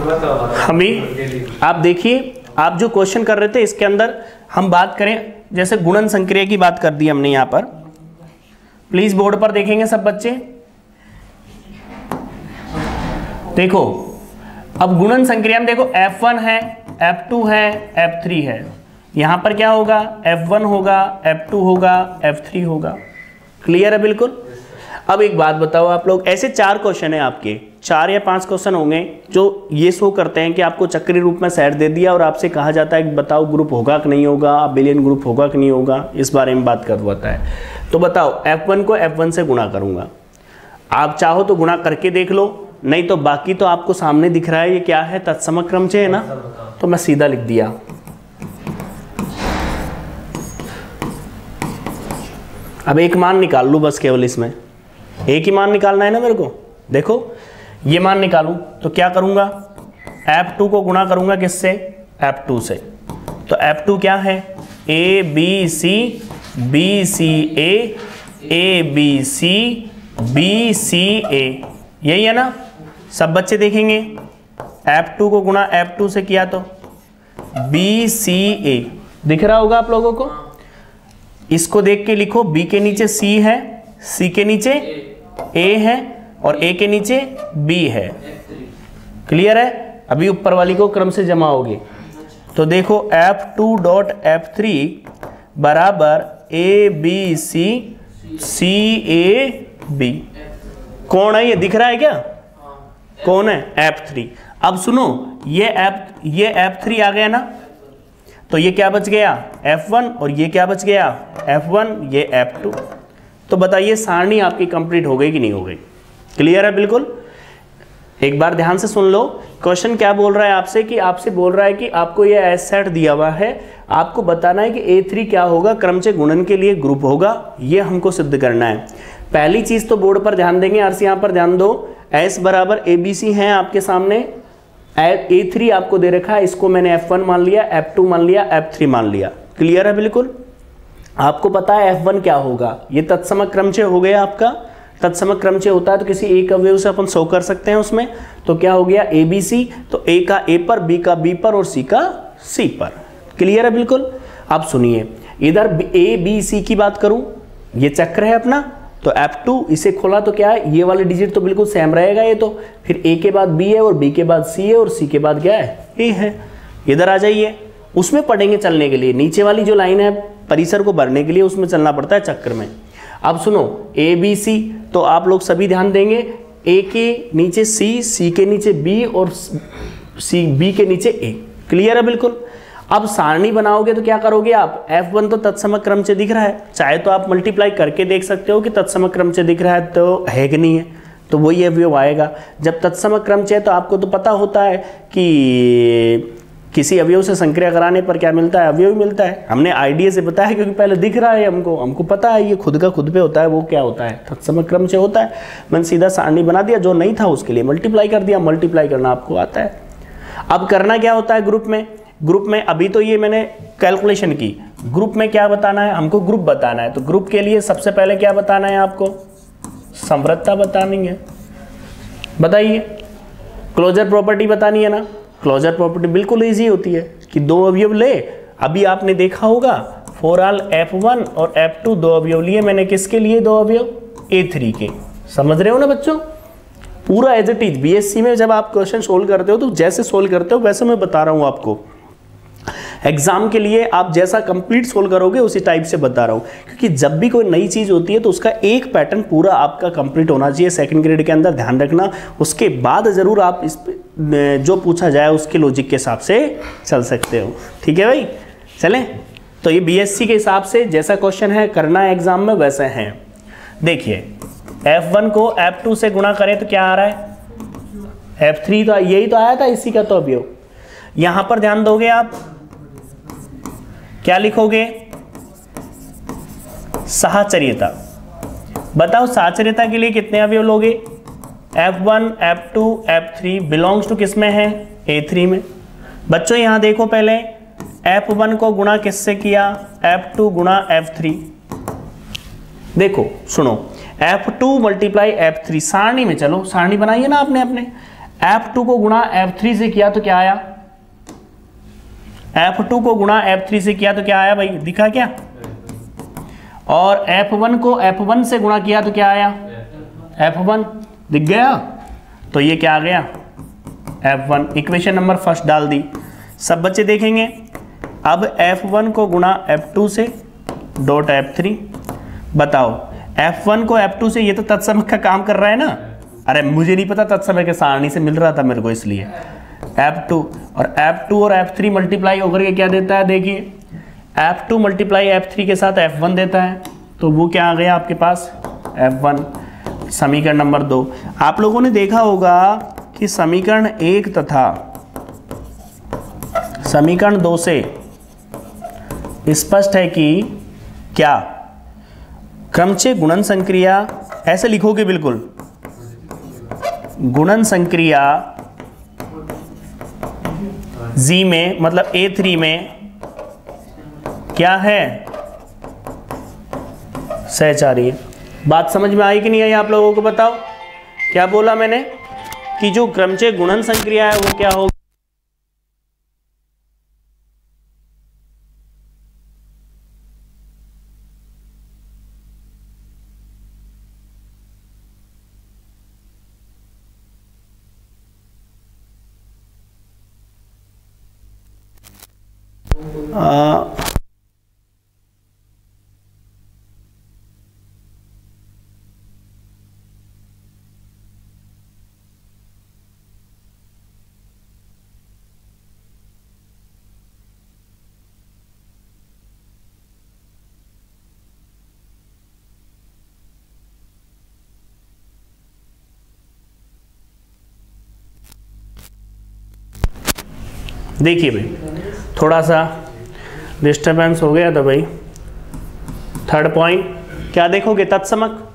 अभी आप देखिए, आप जो क्वेश्चन कर रहे थे इसके अंदर हम बात करें, जैसे गुणन संक्रिया की बात कर दी हमने यहाँ पर। प्लीज बोर्ड पर देखेंगे सब बच्चे। देखो अब गुणन संक्रिया में देखो F1 है, F2 है, F3 है। यहां पर क्या होगा? F1 होगा, F2 होगा, F3 होगा। क्लियर है बिल्कुल। अब एक बात बताओ आप लोग, ऐसे 4 क्वेश्चन है आपके, 4 या 5 क्वेश्चन होंगे जो ये शो करते हैं कि आपको चक्रीय रूप में सेट दे दिया और आपसे कहा जाता है कि बताओ ग्रुप होगा कि नहीं होगा, अबेलियन ग्रुप होगा कि नहीं होगा, इस बारे में बात करवाता है। तो बताओ F1 को F1 से गुणा करूंगा, आप चाहो तो गुणा करके देख लो, नहीं तो बाकी तो आपको सामने दिख रहा है ये क्या है, तत्सम क्रमचय है ना, तो मैं सीधा लिख दिया। अब एक मान निकाल लूँ बस, केवल इसमें एक ही मान निकालना है ना मेरे को। देखो ये मान निकालूं तो क्या करूंगा, F2 को गुणा करूंगा किससे? F2 से। तो F2 क्या है? A B C B C A A B C B C A, यही है ना। सब बच्चे देखेंगे F2 को गुणा F2 से किया तो B C A दिख रहा होगा आप लोगों को। इसको देख के लिखो, B के नीचे C है, C के नीचे A है और A के नीचे B है। क्लियर है। अभी ऊपर वाली को क्रम से जमाओगे तो देखो F2 डॉट F3 बराबर A B C C A B। कौन है ये, दिख रहा है क्या? कौन है? F3। अब सुनो, ये F3 आ गया ना, तो ये क्या बच गया? F1, और ये क्या बच गया? F1, ये F2। तो बताइए सारणी आपकी कंप्लीट हो गई कि नहीं हो गई? क्लियर है बिल्कुल। एक बार ध्यान से सुन लो, क्वेश्चन क्या बोल रहा है आपसे, कि आपसे बोल रहा है कि आपको ये एस सेट दिया हुआ है, आपको बताना है कि A3 क्या होगा, क्रमचय गुणन के लिए ग्रुप होगा, ये हमको सिद्ध करना है। पहली चीज तो बोर्ड पर ध्यान देंगे, अर्स यहाँ पर ध्यान दो, S बराबर ABC है आपके सामने, A3 आपको दे रखा है, इसको मैंने F1 मान लिया, F2 मान लिया, F3 मान लिया। क्लियर है बिल्कुल। आपको पता है F1 क्या होगा, ये तत्सम क्रमचय हो गया आपका। तत्सम क्रमचय होता है तो किसी एक अवयव से अपन शो कर सकते हैं उसमें, तो क्या हो गया? ABC, तो A का A पर, B का B पर और C का C पर। क्लियर है बिल्कुल। अब सुनिए, इधर A B C की बात करूं, ये चक्र है अपना, तो F2 इसे खोला तो क्या है, ये वाले डिजिट तो बिल्कुल सेम रहेगा ये तो, फिर A के बाद B है और B के बाद C है और C के बाद क्या है? A है। इधर आ जाइए, उसमें पढ़ेंगे चलने के लिए, नीचे वाली जो लाइन है परिसर को भरने के लिए उसमें चलना पड़ता है चक्र में। अब सुनो ABC, तो आप लोग सभी ध्यान देंगे, A के नीचे C, C के नीचे B और B के नीचे A। क्लियर है बिल्कुल। अब सारणी बनाओगे तो क्या करोगे आप? F1 तो तत्सम क्रमचय दिख रहा है, चाहे तो आप मल्टीप्लाई करके देख सकते हो कि तत्सम क्रमचय दिख रहा है तो है कि नहीं है, तो वही अवयव आएगा। जब तत्सम क्रमचय तो आपको तो पता होता है कि किसी अवयव से संक्रिया कराने पर क्या मिलता है? अवयव मिलता है। हमने आइडिया से बताया क्योंकि पहले दिख रहा है हमको पता है ये खुद का खुद पे होता है, वो क्या होता है? तत्सम क्रमचय होता है। मैंने सीधा सारणी बना दिया, जो नहीं था उसके लिए मल्टीप्लाई कर दिया, मल्टीप्लाई करना आपको आता है। अब करना क्या होता है ग्रुप में अभी तो ये मैंने कैलकुलेशन की, ग्रुप में क्या बताना है हमको? ग्रुप बताना है। तो ग्रुप के लिए सबसे पहले क्या बताना है आपको? समवृत्तता बतानी है। बताइए, क्लोजर प्रॉपर्टी बतानी है ना। क्लोजर प्रॉपर्टी बिल्कुल इजी होती है कि दो अवयव ले, अभी आपने देखा होगा फॉर ऑल F1 और F2 दो अवयव लिए मैंने, किसके लिए दो अवयव? A3 के। समझ रहे हो ना बच्चों? पूरा एज इट इज BSc में जब आप क्वेश्चन सोल्व करते हो तो जैसे सोल्व करते हो वैसे मैं बता रहा हूं आपको। एग्जाम के लिए आप जैसा कंप्लीट सोल्व करोगे उसी टाइप से बता रहा हूं, क्योंकि जब भी कोई नई चीज होती है तो उसका एक पैटर्न पूरा आपका कंप्लीट होना चाहिए सेकंड ग्रेड के अंदर, ध्यान रखना। उसके बाद जरूर आप इस जो पूछा जाए उसके लॉजिक के हिसाब से चल सकते हो। ठीक है भाई, चलें। तो ये BSc के हिसाब से जैसा क्वेश्चन है करना है एग्जाम में वैसे है। देखिए F1 को F2 से गुणा करें तो क्या आ रहा है? F3 तो यही तो आया था इसी का तो अवयव। यहां पर ध्यान दोगे आप, क्या लिखोगे? साहचर्यता। बताओ साहचर्यता के लिए कितने अवयव लोगे? F1 F2 F3 belongs to किस में है? A3 में। बच्चों यहां देखो, पहले F1 को गुणा किससे किया? F2 गुणा F3। देखो सुनो, F2 मल्टीप्लाई F3, सारणी में चलो, सारणी बनाइए ना आपने अपने। F2 को गुणा F3 से किया तो क्या आया, F2 को गुणा F3 से किया तो क्या आया भाई, दिखा क्या? और F1 को F1 से गुणा किया तो क्या आया, F1, दिख गया? तो ये क्या आ गया, F1। इक्वेशन नंबर फर्स्ट डाल दी। सब बच्चे देखेंगे, अब F1 को गुणा F2 से डॉट F3। बताओ F1 को F2 से, ये तो तत्समक का काम कर रहा है ना। अरे मुझे नहीं पता, तत्समक के सारणी से मिल रहा था मेरे को, इसलिए F2 और F3 मल्टीप्लाई होकर के क्या देता है, देखिए F2 मल्टीप्लाई F3 के साथ F1 देता है, तो वो क्या आ गया आपके पास, F1। समीकरण नंबर 2। आप लोगों ने देखा होगा कि समीकरण 1 तथा समीकरण 2 से स्पष्ट है कि क्या क्रमचय गुणन संक्रिया, ऐसे लिखोगे बिल्कुल, गुणन संक्रिया G में मतलब A3 में क्या है, सहचारी। बात समझ में आई कि नहीं आई आप लोगों को? बताओ क्या बोला मैंने, कि जो क्रमचय गुणन संक्रिया है वो क्या होगी, देखिए भाई थोड़ा सा डिस्टर्बेंस हो गया था भाई। थर्ड पॉइंट क्या देखोगे, तत्समक।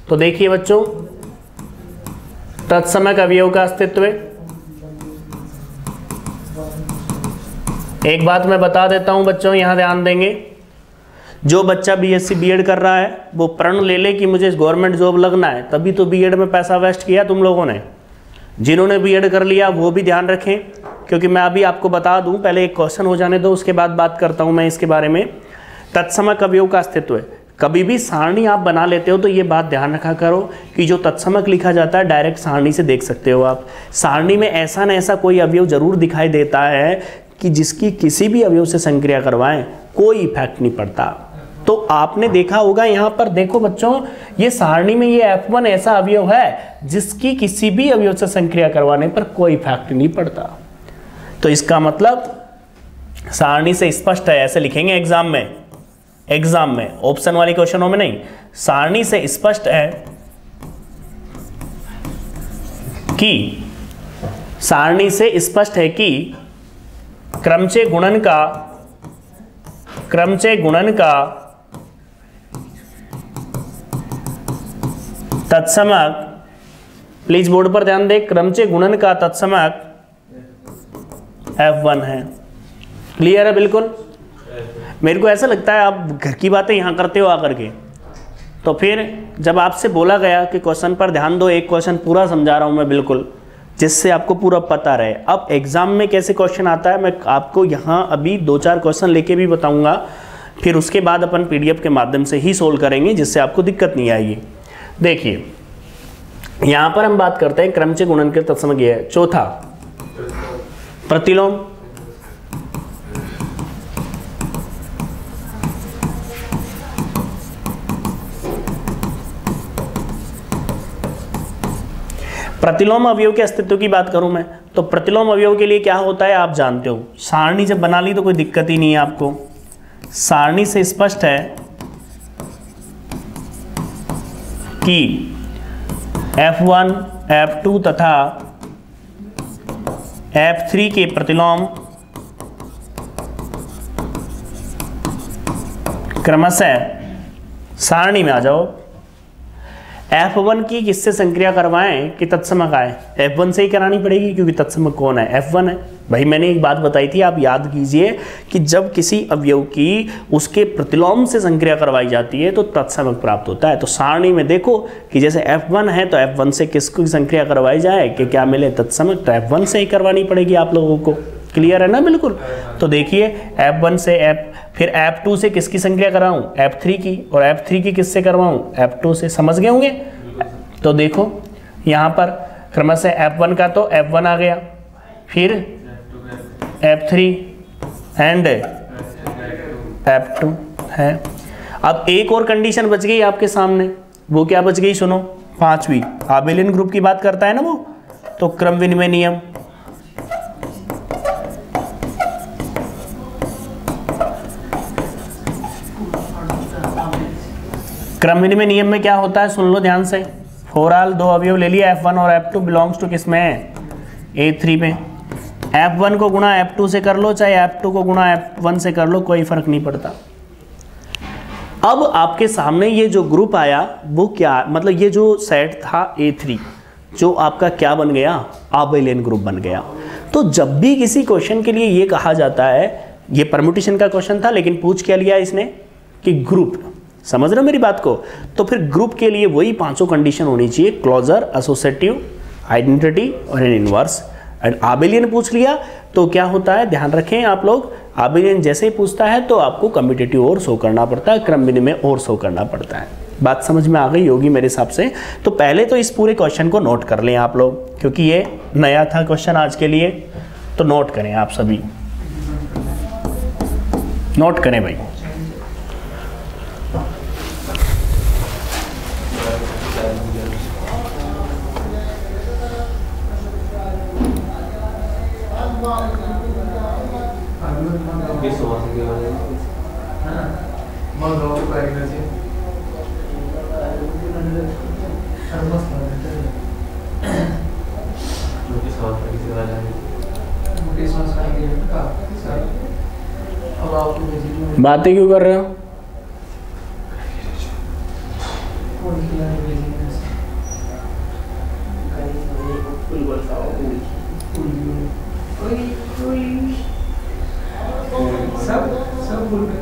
तो देखिए बच्चों, तत्समक अवयव का अस्तित्व है। एक बात मैं बता देता हूं बच्चों, यहां ध्यान देंगे, जो बच्चा बीएससी बीएड कर रहा है वो प्रण ले ले कि मुझे गवर्नमेंट जॉब लगना है, तभी तो बीएड में पैसा वेस्ट किया तुम लोगों ने। जिन्होंने बीएड कर लिया वो भी ध्यान रखें, क्योंकि मैं अभी आपको बता दूं, पहले एक क्वेश्चन हो जाने दो, उसके बाद बात करता हूं मैं इसके बारे में। तत्समक अवयव का अस्तित्व है। कभी भी सारणी आप बना लेते हो तो ये बात ध्यान रखा करो कि जो तत्समक लिखा जाता है डायरेक्ट सारणी से देख सकते हो आप। सारणी में ऐसा न ऐसा कोई अवयव जरूर दिखाई देता है कि जिसकी किसी भी अवयव से संक्रिया करवाएं कोई इफेक्ट नहीं पड़ता। तो आपने देखा होगा यहाँ पर, देखो बच्चों, ये सारणी में ये F1 ऐसा अवयव है जिसकी किसी भी अवयव से संक्रिया करवाने पर कोई इफेक्ट नहीं पड़ता। तो इसका मतलब सारणी से स्पष्ट है, ऐसे लिखेंगे एग्जाम में ऑप्शन वाली क्वेश्चनों में नहीं। सारणी से स्पष्ट है कि क्रमचय गुणन का तत्समक, प्लीज बोर्ड पर ध्यान दें, क्रमचय गुणन का तत्समक F1 है। क्लियर है बिल्कुल? मेरे को ऐसा लगता है आप घर की बातें यहाँ करते हो आकर के, तो फिर जब आपसे बोला गया कि क्वेश्चन पर ध्यान दो, एक क्वेश्चन पूरा समझा रहा हूँ मैं बिल्कुल, जिससे आपको पूरा पता रहे। अब एग्जाम में कैसे क्वेश्चन आता है मैं आपको यहाँ अभी 2-4 क्वेश्चन लेके भी बताऊँगा, फिर उसके बाद अपन PDF के माध्यम से ही सोल्व करेंगे, जिससे आपको दिक्कत नहीं आएगी। देखिए यहाँ पर हम बात करते हैं क्रमचय गुणन के तत्समक है। चौथा प्रतिलोम। प्रतिलोम अवयव के अस्तित्व की बात करूं मैं, तो प्रतिलोम अवयव के लिए क्या होता है आप जानते हो। सारणी जब बना ली तो कोई दिक्कत ही नहीं है आपको। सारणी से स्पष्ट है कि F1, F2 तथा F3 के प्रतिलोम क्रमशः, सारणी में आ जाओ, F1 की किससे संक्रिया करवाएं कि तत्समक आए, F1 से ही करानी पड़ेगी क्योंकि तत्समक कौन है, F1 है। भाई मैंने एक बात बताई थी, आप याद कीजिए कि जब किसी अवयव की उसके प्रतिलोम से संक्रिया करवाई जाती है तो तत्समक प्राप्त होता है। तो सारणी में देखो कि जैसे F1 है तो F1 से किसकी संक्रिया करवाई जाए कि क्या मिले, तत्समक, तो F1 से ही करवानी पड़ेगी आप लोगों को। क्लियर है ना बिल्कुल। तो देखिए F1 से फिर F2 से किसकी संक्रिया कराऊं, F3 की, और F3 की किससे करवाऊं, F2 से। समझ गए होंगे। तो देखो यहाँ पर क्रमशः F1 का तो F1 आ गया, फिर F3 एंड F2 है। अब एक और कंडीशन बच गई आपके सामने, वो क्या बच गई सुनो, 5वीं। आबेलियन ग्रुप की बात करता है ना वो, तो क्रम विनिमय नियम। क्रम विनिमय नियम में क्या होता है सुन लो ध्यान से। फोर ऑल, दो अवयव ले लिया F1 और F2 बिलोंग्स टू किस में है, A3 में। F1 को गुणा F2 से कर लो, चाहे F2 को गुणा F1 से कर लो, कोई फर्क नहीं पड़ता। अब आपके सामने ये जो ग्रुप आया वो क्या, मतलब ये जो सेट था A3 जो आपका क्या बन गया, आबेलियन ग्रुप बन गया। तो जब भी किसी क्वेश्चन के लिए ये कहा जाता है, ये परम्यूटेशन का क्वेश्चन था लेकिन पूछ क्या लिया इसने कि ग्रुप, समझ रहे हो मेरी बात को। तो फिर ग्रुप के लिए वही पांचों कंडीशन होनी चाहिए, क्लोजर, एसोसिएटिव, आइडेंटिटी और एन इनवर्स। एंड आबेलियन पूछ लिया तो क्या होता है, ध्यान रखें आप लोग, आबेलियन जैसे ही पूछता है तो आपको कम्यूटेटिव और शो करना पड़ता है, क्रम विनिमय और शो करना पड़ता है। बात समझ में आ गई होगी मेरे हिसाब से। तो पहले तो इस पूरे क्वेश्चन को नोट कर लें आप लोग, क्योंकि ये नया था क्वेश्चन आज के लिए, तो नोट करें आप सभी, नोट करें भाई। बातें क्यों कर रहे हो? सब बोल रहे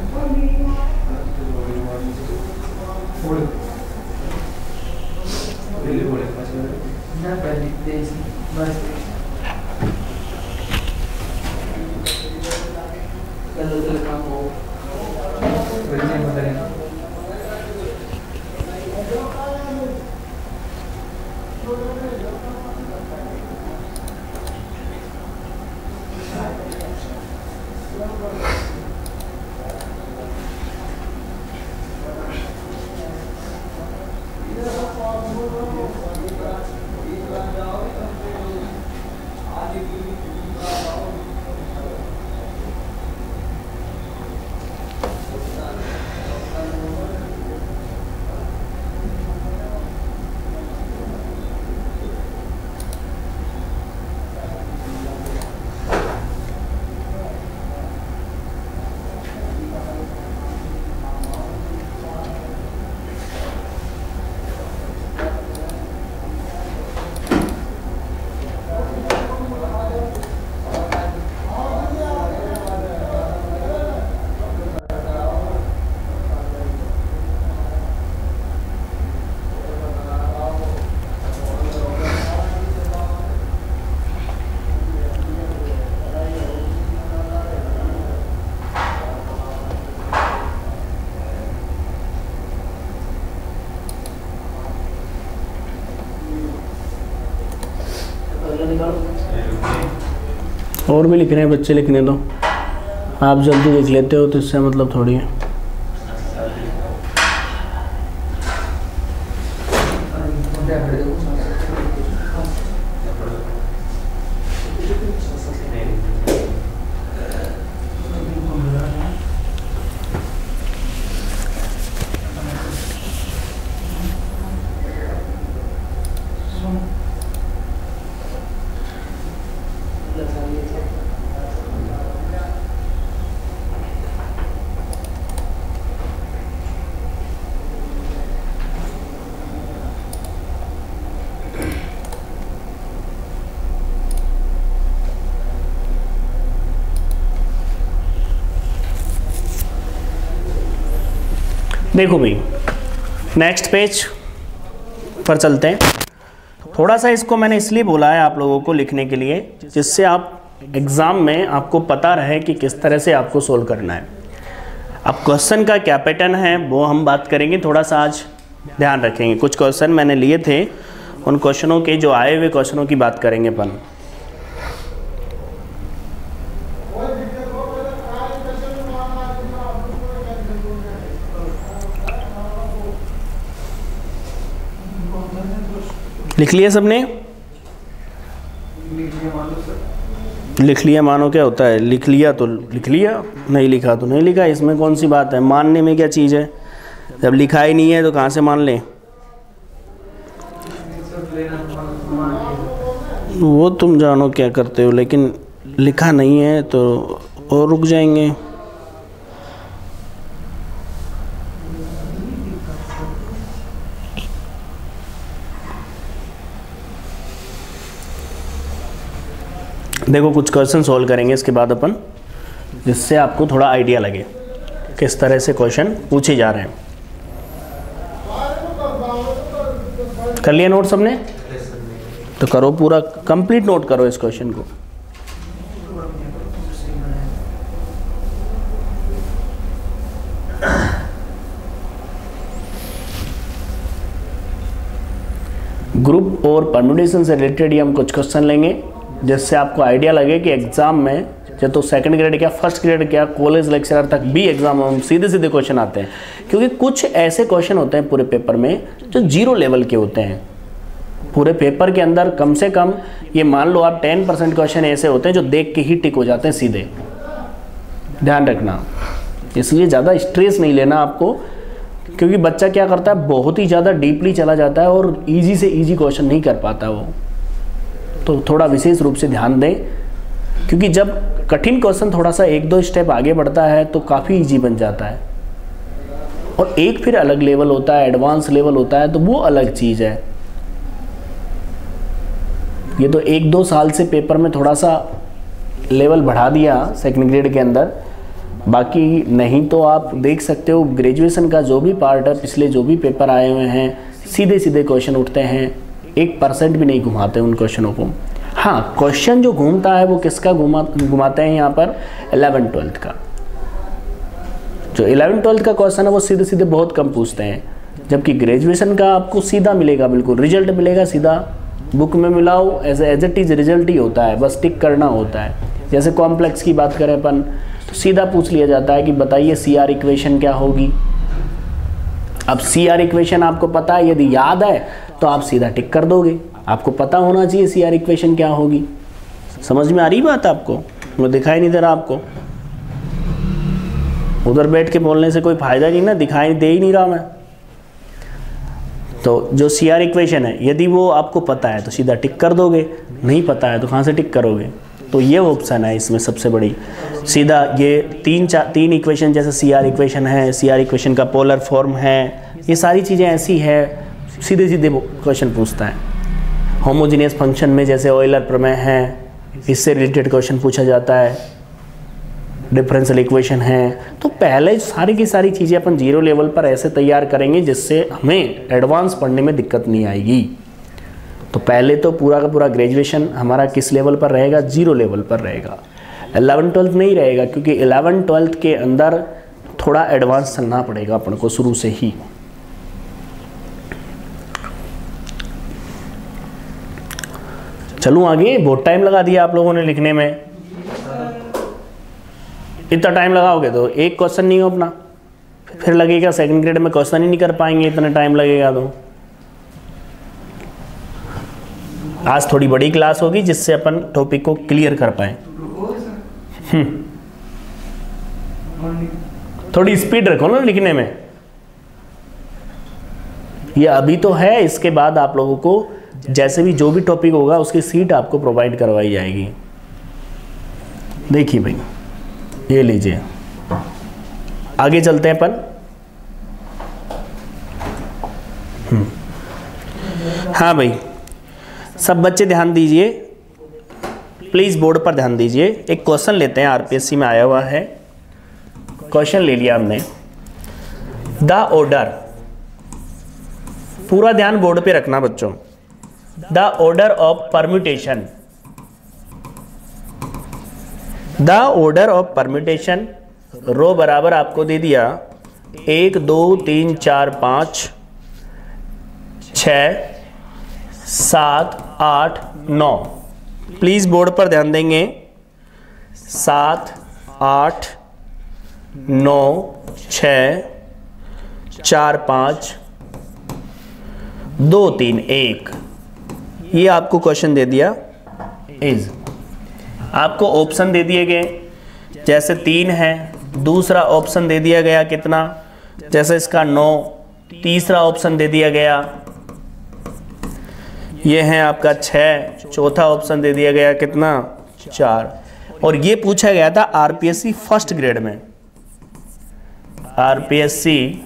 और भी लिख रहे हैं बच्चे, लिखने दो, आप जल्दी लिख लेते हो तो इससे मतलब थोड़ी है। देखो भाई, नेक्स्ट पेज पर चलते हैं। थोड़ा सा इसको मैंने इसलिए बोला है आप लोगों को लिखने के लिए, जिससे आप एग्ज़ाम में आपको पता रहे कि किस तरह से आपको सोल्व करना है। अब क्वेश्चन का क्या पैटर्न है वो हम बात करेंगे, थोड़ा सा आज ध्यान रखेंगे। कुछ क्वेश्चन मैंने लिए थे, उन क्वेश्चनों के जो आए हुए क्वेश्चनों की बात करेंगे अपन। लिख लिया सबने? लिख लिया मानो क्या होता है? लिख लिया तो लिख लिया, नहीं लिखा तो नहीं लिखा। इसमें कौन सी बात है? मानने में क्या चीज़ है? जब लिखा ही नहीं है तो कहाँ से मान लें? वो तुम जानो क्या करते हो, लेकिन लिखा नहीं है तो और रुक जाएंगे। देखो कुछ क्वेश्चन सोल्व करेंगे इसके बाद अपन, जिससे आपको थोड़ा आइडिया लगे किस तरह से क्वेश्चन पूछे जा रहे हैं। कर लिया नोट सबने? तो करो, पूरा कंप्लीट नोट करो इस क्वेश्चन को। ग्रुप और परम्यूटेशन से रिलेटेड ही हम कुछ क्वेश्चन लेंगे, जिससे आपको आइडिया लगे कि एग्जाम में चाहे तो सेकंड ग्रेड क्या, फर्स्ट ग्रेड क्या, कॉलेज लेक्चरर तक भी एग्जाम में सीधे सीधे क्वेश्चन आते हैं। क्योंकि कुछ ऐसे क्वेश्चन होते हैं पूरे पेपर में जो 0 लेवल के होते हैं। पूरे पेपर के अंदर कम से कम ये मान लो आप 10% क्वेश्चन ऐसे होते हैं जो देख के ही टिक हो जाते हैं सीधे। ध्यान रखना, इसलिए ज़्यादा स्ट्रेस नहीं लेना आपको, क्योंकि बच्चा क्या करता है, बहुत ही ज़्यादा डीपली चला जाता है और ईजी से ईजी क्वेश्चन नहीं कर पाता वो। तो थोड़ा विशेष रूप से ध्यान दें, क्योंकि जब कठिन क्वेश्चन थोड़ा सा 1-2 स्टेप आगे बढ़ता है तो काफ़ी इजी बन जाता है। और एक फिर अलग लेवल होता है, एडवांस लेवल होता है, तो वो अलग चीज़ है। ये तो 1-2 साल से पेपर में थोड़ा सा लेवल बढ़ा दिया सेकंड ग्रेड के अंदर, बाकी नहीं तो आप देख सकते हो ग्रेजुएशन का जो भी पार्ट है, पिछले जो भी पेपर आए हुए हैं, सीधे सीधे क्वेश्चन उठते हैं, 1% भी नहीं घुमाते उन क्वेश्चनों को। हाँ, क्वेश्चन जो घूमता है वो किसका घुमाते हैं यहाँ पर? 11-12 का। जो 11-12 का क्वेश्चन है वो सीधे सीधे बहुत कम पूछते हैं, जबकि ग्रेजुएशन का आपको सीधा मिलेगा, बिल्कुल रिजल्ट मिलेगा सीधा, बुक में मिलाओ एज इट इज रिजल्ट ही होता है, बस टिक करना होता है। जैसे कॉम्प्लेक्स की बात करें अपन तो सीधा पूछ लिया जाता है कि बताइए CR इक्वेशन क्या होगी। अब CR इक्वेशन आपको पता है, यदि याद है तो आप सीधा टिक कर दोगे। आपको पता होना चाहिए CR इक्वेशन क्या होगी। समझ में आ रही बात आपको? वो दिखाई नहीं दे रहा आपको? उधर बैठ के बोलने से कोई फायदा नहीं ना, दिखाई दे ही नहीं रहा मैं। तो जो CR इक्वेशन है, यदि वो आपको पता है तो सीधा टिक कर दोगे, नहीं पता है तो कहाँ से टिक करोगे? तो ये ऑप्शन है इसमें सबसे बड़ी, सीधा ये 3 इक्वेशन जैसे CR इक्वेशन है, CR इक्वेशन का पोलर फॉर्म है, ये सारी चीज़ें ऐसी है सीधे सीधे क्वेश्चन पूछता है। होमोजीनियस फंक्शन में जैसे ऑयलर प्रमेय है, इससे रिलेटेड क्वेश्चन पूछा जाता है। डिफरेंशियल इक्वेशन है, तो पहले सारी की सारी चीज़ें अपन 0 लेवल पर ऐसे तैयार करेंगे जिससे हमें एडवांस पढ़ने में दिक्कत नहीं आएगी। तो पहले तो पूरा का पूरा ग्रेजुएशन हमारा किस लेवल पर रहेगा? 0 लेवल पर रहेगा। 11-12 नहीं रहेगा, क्योंकि 11-12 के अंदर थोड़ा एडवांस चलना पड़ेगा अपन को शुरू से ही। चलूँ आगे? बहुत टाइम लगा दिया आप लोगों ने लिखने में। इतना टाइम लगाओगे तो एक क्वेश्चन नहीं हो अपना, फिर लगेगा सेकंड ग्रेड में क्वेश्चन ही नहीं कर पाएंगे, इतना टाइम लगेगा। तो आज थोड़ी बड़ी क्लास होगी जिससे अपन टॉपिक को क्लियर कर पाए। थोड़ी स्पीड रखो ना लिखने में। ये अभी तो है, इसके बाद आप लोगों को जैसे भी जो भी टॉपिक होगा उसकी सीट आपको प्रोवाइड करवाई जाएगी। देखिए भाई, ये लीजिए, आगे चलते हैं अपन। हाँ भाई, सब बच्चे ध्यान दीजिए प्लीज़, बोर्ड पर ध्यान दीजिए। एक क्वेश्चन लेते हैं, RPSC में आया हुआ है। क्वेश्चन ले लिया हमने। द ऑर्डर, पूरा ध्यान बोर्ड पे रखना बच्चों, the order of permutation, the order of permutation, रो बराबर आपको दे दिया 1 2 3 4 5 6 7 8 9, प्लीज बोर्ड पर ध्यान देंगे, 7 8 9 6 4 5 2 3 1, ये आपको क्वेश्चन दे दिया इज, आपको ऑप्शन दे दिए गए, जैसे 3 है, दूसरा ऑप्शन दे दिया गया कितना, जैसे इसका 9, तीसरा ऑप्शन दे दिया गया, ये है आपका 6, चौथा ऑप्शन दे दिया गया कितना 4, और ये पूछा गया था आरपीएससी फर्स्ट ग्रेड में, आरपीएससी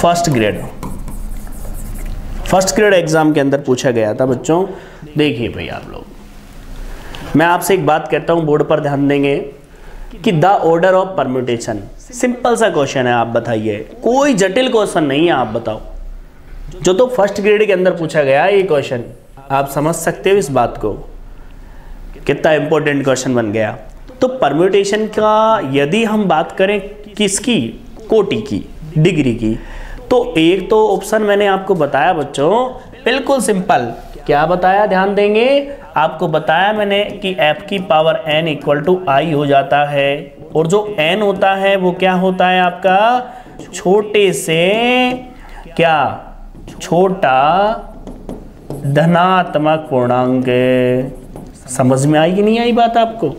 फर्स्ट ग्रेड एग्जाम के अंदर पूछा गया था बच्चों। देखिए भाई आप लोग, मैं आपसे एक बात कहता हूं, बोर्ड पर ध्यान देंगे कि the order of permutation, simple सा क्वेश्चन है, आप बताइए, कोई जटिल क्वेश्चन नहीं है, आप बताओ, जो तो फर्स्ट ग्रेड के अंदर पूछा गया ये क्वेश्चन, आप समझ सकते हो इस बात को, कितना इंपॉर्टेंट क्वेश्चन बन गया। तो परम्यूटेशन का यदि हम बात करें किसकी, कोटि की, डिग्री की, तो एक तो ऑप्शन मैंने आपको बताया बच्चों, बिल्कुल सिंपल, क्या बताया ध्यान देंगे, आपको बताया मैंने कि f की पावर n इक्वल टू आई हो जाता है, और जो n होता है वो क्या होता है आपका, छोटे से क्या, छोटा धनात्मक पूर्णांक। समझ में आई कि नहीं आई बात आपको,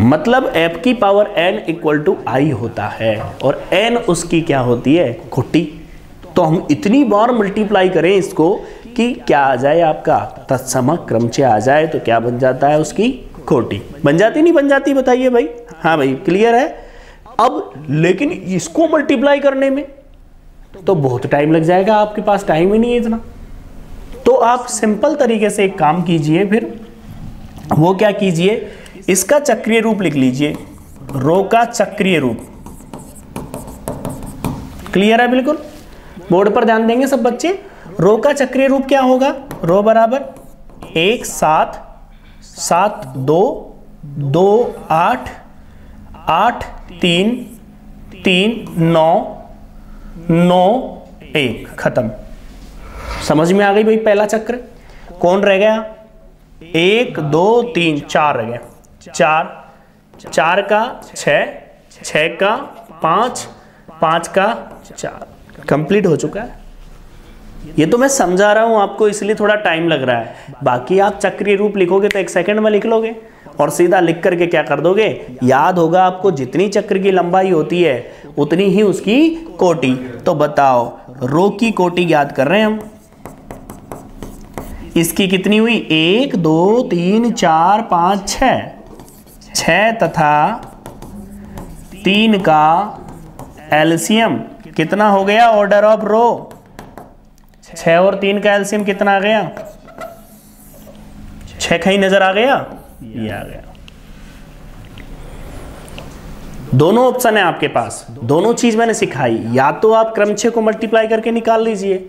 मतलब f की पावर n इक्वल टू आई होता है, और n उसकी क्या होती है, कोटि। तो हम इतनी बार मल्टीप्लाई करें इसको कि क्या आ जाए आपका, तत्सम क्रमचय आ जाए, तो क्या बन जाता है, उसकी कोटि बन जाती, नहीं बन जाती, बताइए भाई। हाँ भाई क्लियर है। अब लेकिन इसको मल्टीप्लाई करने में तो बहुत टाइम लग जाएगा, आपके पास टाइम ही नहीं है इतना, तो आप सिंपल तरीके से एक काम कीजिए, फिर वो क्या कीजिए, इसका चक्रीय रूप लिख लीजिए, रो का चक्रीय रूप। क्लियर है बिल्कुल, बोर्ड पर ध्यान देंगे सब बच्चे। रो का चक्रीय रूप क्या होगा, रो बराबर 1 7 7 2 2 8 8 3 3 9 9 1, खत्म। समझ में आ गई भाई, पहला चक्र कौन रह गया, 1 2 3 4 रह गया, 4 4 का 6 6 का 5 5 का 4, कंप्लीट हो चुका है। ये तो मैं समझा रहा हूं आपको, इसलिए थोड़ा टाइम लग रहा है, बाकी आप चक्रीय रूप लिखोगे तो 1 सेकंड में लिख लोगे, और सीधा लिख करके क्या कर दोगे, याद होगा आपको, जितनी चक्र की लंबाई होती है उतनी ही उसकी कोटि। तो बताओ, रो की कोटि याद कर रहे हैं हम, इसकी कितनी हुई, 1 2 3 4 5 6 तथा 3 का एलसीएम कितना हो गया, ऑर्डर ऑफ रो, 6 और 3 का एलसीएम कितना आ गया, 6 कहीं नजर आ गया, ये आ गया। दोनों ऑप्शन है आपके पास, दोनों चीज मैंने सिखाई, या तो आप क्रमचय को मल्टीप्लाई करके निकाल लीजिए।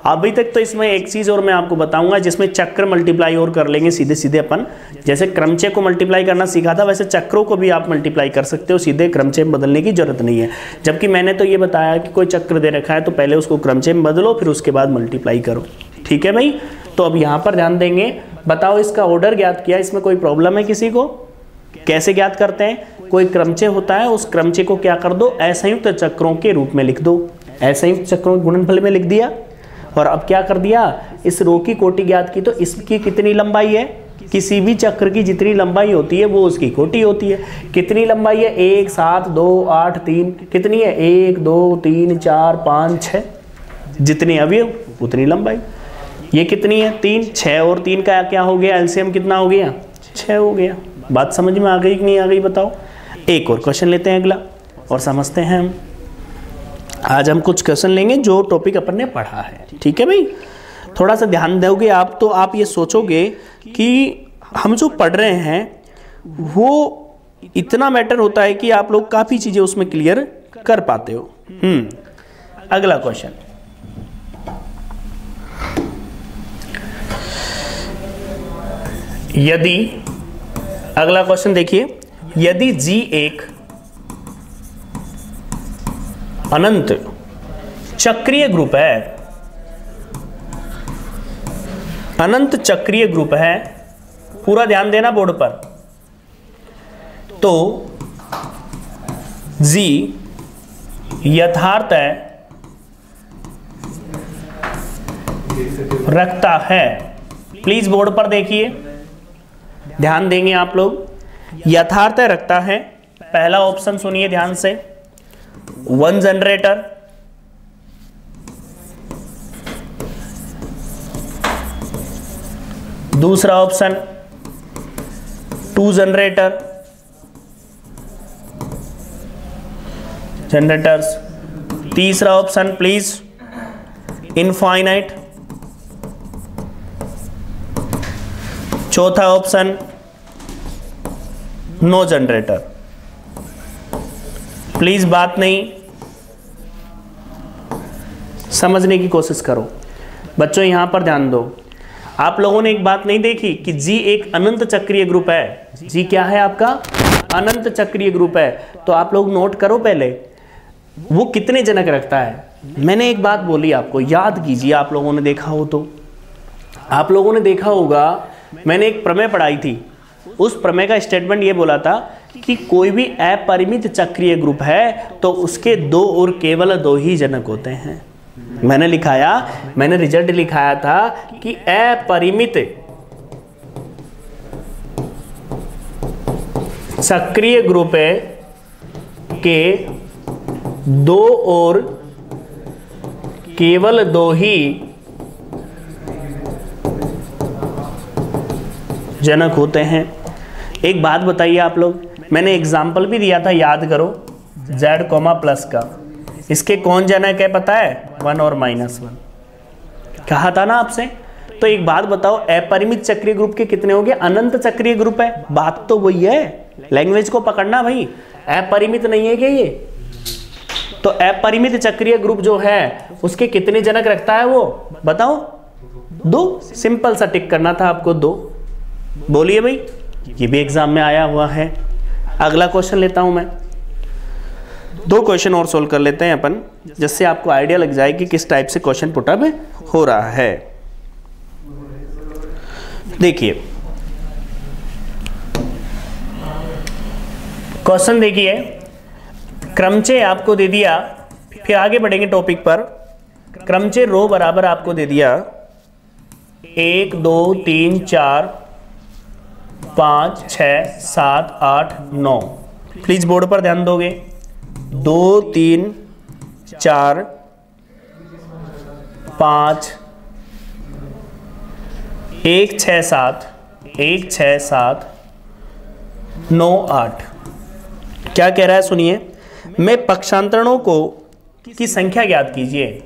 अभी तक तो इसमें एक चीज और मैं आपको बताऊंगा, जिसमें चक्र मल्टीप्लाई और कर लेंगे सीधे सीधे अपन, जैसे क्रमचय को मल्टीप्लाई करना सीखा था, वैसे चक्रों को भी आप मल्टीप्लाई कर सकते हो, सीधे क्रमचय में बदलने की जरूरत नहीं है। जबकि मैंने तो ये बताया कि कोई चक्र दे रखा है तो पहले उसको क्रमचय में बदलो, फिर उसके बाद मल्टीप्लाई करो, ठीक है भाई। तो अब यहाँ पर ध्यान देंगे, बताओ इसका ऑर्डर ज्ञात किया, इसमें कोई प्रॉब्लम है किसी को, कैसे ज्ञात करते हैं, कोई क्रमचय होता है, उस क्रमचय को क्या कर दो, असंयुक्त चक्रों के रूप में लिख दो, असंयुक्त चक्रों के गुणनफल में लिख दिया, और अब क्या कर दिया, इस रो की कोटि ज्ञात की, तो इसकी कितनी लंबाई है, किसी भी चक्र की जितनी लंबाई होती है वो उसकी कोटि होती है। कितनी लंबाई है, 1 7 2 8 3, कितनी है, 1 2 3 4 5 6, जितनी अवयव उतनी लंबाई। ये कितनी है, 3, 6 और 3 का क्या हो गया, एलसीएम कितना हो गया, 6 हो गया। बात समझ में आ गई कि नहीं आ गई बताओ। एक और क्वेश्चन लेते हैं अगला और समझते हैं हम। आज हम कुछ क्वेश्चन लेंगे जो टॉपिक अपन ने पढ़ा है, ठीक है भाई। थोड़ा सा ध्यान दोगे आप तो आप ये सोचोगे कि हम जो पढ़ रहे हैं वो इतना मैटर होता है कि आप लोग काफ़ी चीज़ें उसमें क्लियर कर पाते हो। अगला क्वेश्चन, यदि अगला क्वेश्चन देखिए, यदि G एक अनंत चक्रीय ग्रुप है, अनंत चक्रीय ग्रुप है, पूरा ध्यान देना बोर्ड पर, तो G यथार्थ रखता है। प्लीज बोर्ड पर देखिए, ध्यान देंगे आप लोग। यथार्थ रखता है, पहला ऑप्शन सुनिए ध्यान से, 1 जनरेटर, दूसरा ऑप्शन 2 जनरेटर्स, तीसरा ऑप्शन प्लीज इनफाइनाइट, चौथा ऑप्शन नो जनरेटर। प्लीज बात नहीं, समझने की कोशिश करो बच्चों, यहां पर ध्यान दो। आप लोगों ने एक बात नहीं देखी कि G एक अनंत चक्रीय ग्रुप है। G क्या है आपका? अनंत चक्रीय ग्रुप है। तो आप लोग नोट करो पहले वो कितने जनक रखता है। मैंने एक बात बोली आपको, याद कीजिए, आप लोगों ने देखा हो तो। आप लोगों ने देखा होगा, मैंने एक प्रमेय पढ़ाई थी, उस प्रमेय का स्टेटमेंट ये बोला था कि कोई भी अपरिमित चक्रीय ग्रुप है तो उसके 2 और केवल 2 ही जनक होते हैं। मैंने लिखाया, मैंने रिजल्ट लिखाया था कि अपरिमित चक्रीय ग्रुप के 2 और केवल 2 ही जनक होते हैं। एक बात बताइए आप लोग, मैंने एग्जाम्पल भी दिया था, याद करो, Z, प्लस का, इसके कौन जनक है पता है? 1 और -1 कहा था ना आपसे। तो एक बात बताओ, अपरिमित चक्रीय ग्रुप के कितने होंगे? अनंत चक्रीय ग्रुप है, बात तो वही है, लैंग्वेज को पकड़ना भाई। अपरिमित नहीं है क्या ये? तो अपरिमित चक्रीय ग्रुप जो है उसके कितने जनक रखता है वो बताओ? 2। सिंपल सा टिक करना था आपको, 2। बोलिए भाई, ये भी एग्जाम में आया हुआ है। अगला क्वेश्चन लेता हूं मैं, 2 क्वेश्चन और सोल्व कर लेते हैं अपन, जिससे आपको आइडिया लग जाए कि किस टाइप से क्वेश्चन पुटअप हो रहा है। देखिए क्वेश्चन, देखिए क्रमचय आपको दे दिया, फिर आगे बढ़ेंगे टॉपिक पर। क्रमचय रो बराबर आपको दे दिया 1 2 3 4 5 6 7 8 9। प्लीज बोर्ड पर ध्यान दोगे। 2 3 4 5 1 6 7 1 6 7 9 8। क्या कह रहा है सुनिए, मैं पक्षांतरणों को की संख्या ज्ञात कीजिए।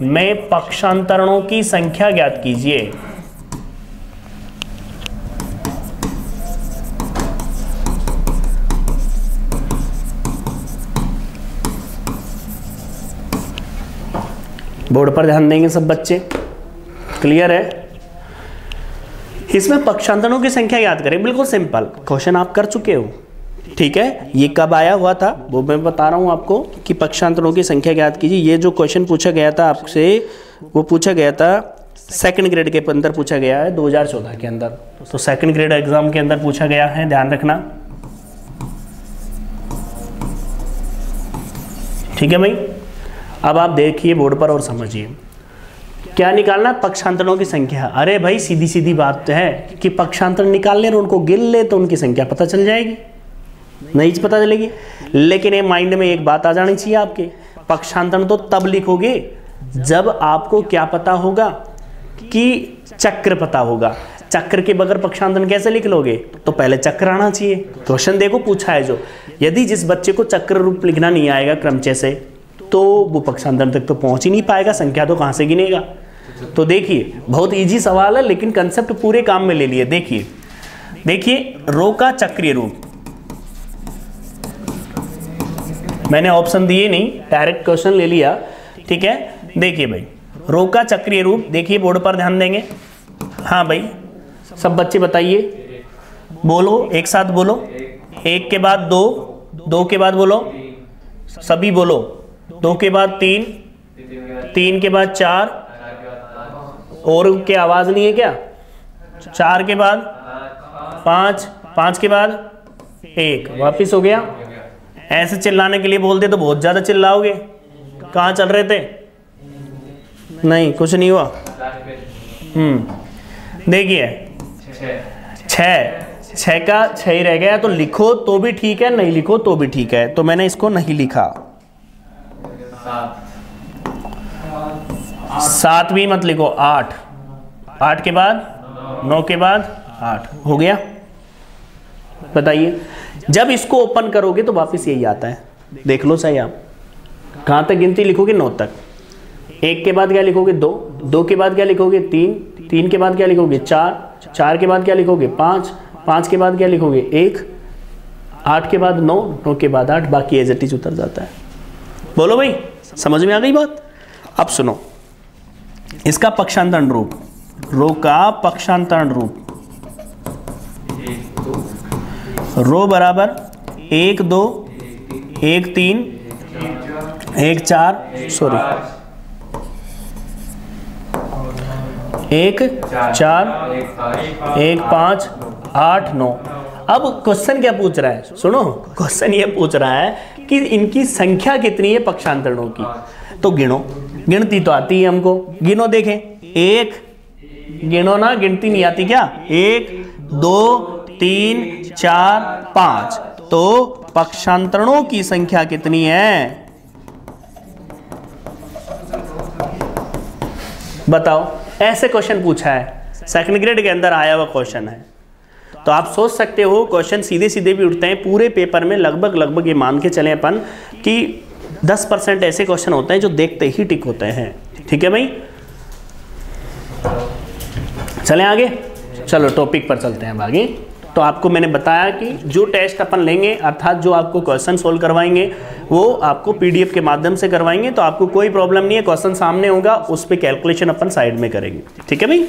मैं पक्षांतरणों की संख्या ज्ञात कीजिए। बोर्ड पर ध्यान देंगे सब बच्चे, क्लियर है? इसमें पक्षांतरणों की संख्या याद करें, बिल्कुल सिंपल क्वेश्चन आप कर चुके हो, ठीक है? ये कब आया हुआ था वो मैं बता रहा हूं आपको कि पक्षांतरणों की संख्या याद कीजिए। ये जो क्वेश्चन पूछा गया था आपसे, वो पूछा गया था 2nd ग्रेड के अंदर पूछा गया है 2014 के अंदर। तो 2nd ग्रेड एग्जाम के अंदर पूछा गया है, ध्यान रखना, ठीक है भाई? अब आप देखिए बोर्ड पर और समझिए क्या निकालना, पक्षांतरणों की संख्या। अरे भाई सीधी सीधी बात है कि पक्षांतर निकाल ले और उनको गिन ले तो उनकी संख्या पता चल जाएगी, नहीं पता चलेगी। लेकिन ये माइंड में एक बात आ जानी चाहिए आपके, पक्षांतर तो तब लिखोगे जब आपको क्या पता होगा कि चक्र पता होगा। चक्र के बगैर पक्षांतर कैसे लिख लोगे? तो पहले चक्र आना चाहिए। क्वेश्चन देखो पूछा है जो, यदि जिस बच्चे को चक्र रूप लिखना नहीं आएगा क्रमचय से, तो वो पक्षांतर तक तो पहुंच ही नहीं पाएगा, संख्या तो कहां से गिनेगा? तो देखिए बहुत इजी सवाल है, लेकिन कंसेप्ट पूरे काम में ले लिए। देखिए देखिए रो का चक्रीय रूप, मैंने ऑप्शन दिए नहीं, डायरेक्ट क्वेश्चन ले लिया। ठीक है, देखिए भाई रो का चक्रीय रूप, देखिए बोर्ड पर ध्यान देंगे। हाँ भाई सब बच्चे बताइए, बोलो एक साथ बोलो। एक के बाद दो, दो के बाद बोलो, सभी बोलो। दो के बाद तीन, तीन के बाद चार, और के आवाज नहीं है क्या? चार के बाद पांच, पांच के बाद एक, वापिस हो गया। ऐसे चिल्लाने के लिए बोलते तो बहुत ज्यादा चिल्लाओगे। कहाँ चल रहे थे? नहीं कुछ नहीं हुआ। देखिए छः, छः का छः ही रह गया, तो लिखो तो भी ठीक है, नहीं लिखो तो भी ठीक है। तो मैंने इसको नहीं लिखा। सात भी मत लिखो, आठ, आठ के बाद नौ के बाद आठ, हो गया। बताइए जब इसको ओपन करोगे तो वापस यही आता है। देख लो सही आप, कहाँ तक गिनती लिखोगे? 9 तक। एक के बाद क्या लिखोगे? दो, दो के बाद क्या लिखोगे? तीन, तीन के बाद क्या लिखोगे? चार, चार के बाद क्या लिखोगे? पाँच, पाँच के बाद क्या लिखोगे? एक, आठ के बाद नौ, नौ के बाद आठ, बाकी एज इट इज उतर जाता है। बोलो भाई समझ में आ गई बात? अब सुनो, इसका पक्षांतरण रूप, रो का पक्षांतरण रूप, रो बराबर 1 2 1 3 1 4, सॉरी 1 4 1 5 8 9। अब क्वेश्चन क्या पूछ रहा है? सुनो, क्वेश्चन ये पूछ रहा है कि इनकी संख्या कितनी है पक्षांतरणों की। तो गिनो, गिनती तो आती है हमको, गिनो। देखें, एक गिनो ना, गिनती नहीं आती क्या? 1 2 3 4 5। तो पक्षांतरणों की संख्या कितनी है बताओ? ऐसे क्वेश्चन पूछा है, सेकंड ग्रेड के अंदर आया हुआ क्वेश्चन है। तो आप सोच सकते हो क्वेश्चन सीधे सीधे भी उठते हैं पूरे पेपर में। लगभग ये मान के चले अपन कि 10% ऐसे क्वेश्चन होते हैं जो देखते ही टिक होते हैं। ठीक है भाई, चलें आगे। चलो टॉपिक पर चलते हैं आगे। तो आपको मैंने बताया कि जो टेस्ट अपन लेंगे, अर्थात जो आपको क्वेश्चन सोल्व करवाएंगे, वो आपको पीडीएफ के माध्यम से करवाएंगे। तो आपको कोई प्रॉब्लम नहीं है, क्वेश्चन सामने होगा, उस पर कैलकुलेशन अपन साइड में करेंगे। ठीक है भाई?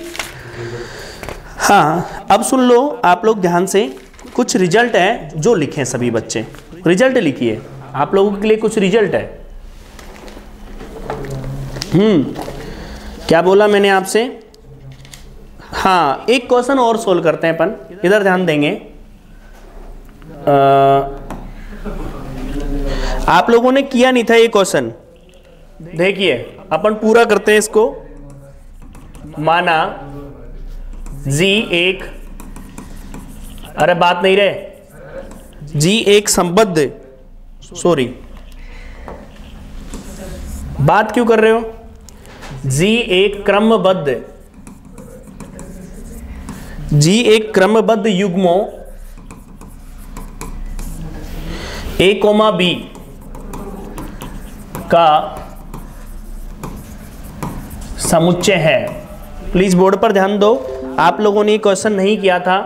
हाँ, अब सुन लो आप लोग ध्यान से, कुछ रिजल्ट है जो लिखें सभी बच्चे। रिजल्ट लिखिए, आप लोगों के लिए कुछ रिजल्ट है। क्या बोला मैंने आपसे? हाँ, एक क्वेश्चन और सोल्व करते हैं अपन, इधर ध्यान देंगे। आप लोगों ने किया नहीं था ये क्वेश्चन, देखिए अपन पूरा करते हैं इसको। माना जी एक, अरे बात नहीं रहे, जी एक संबद्ध, सॉरी बात क्यों कर रहे हो? जी एक क्रमबद्ध, जी एक क्रमबद्ध युग्मों ए कोमा बी का समुच्चय है। प्लीज बोर्ड पर ध्यान दो, आप लोगों ने क्वेश्चन नहीं किया था,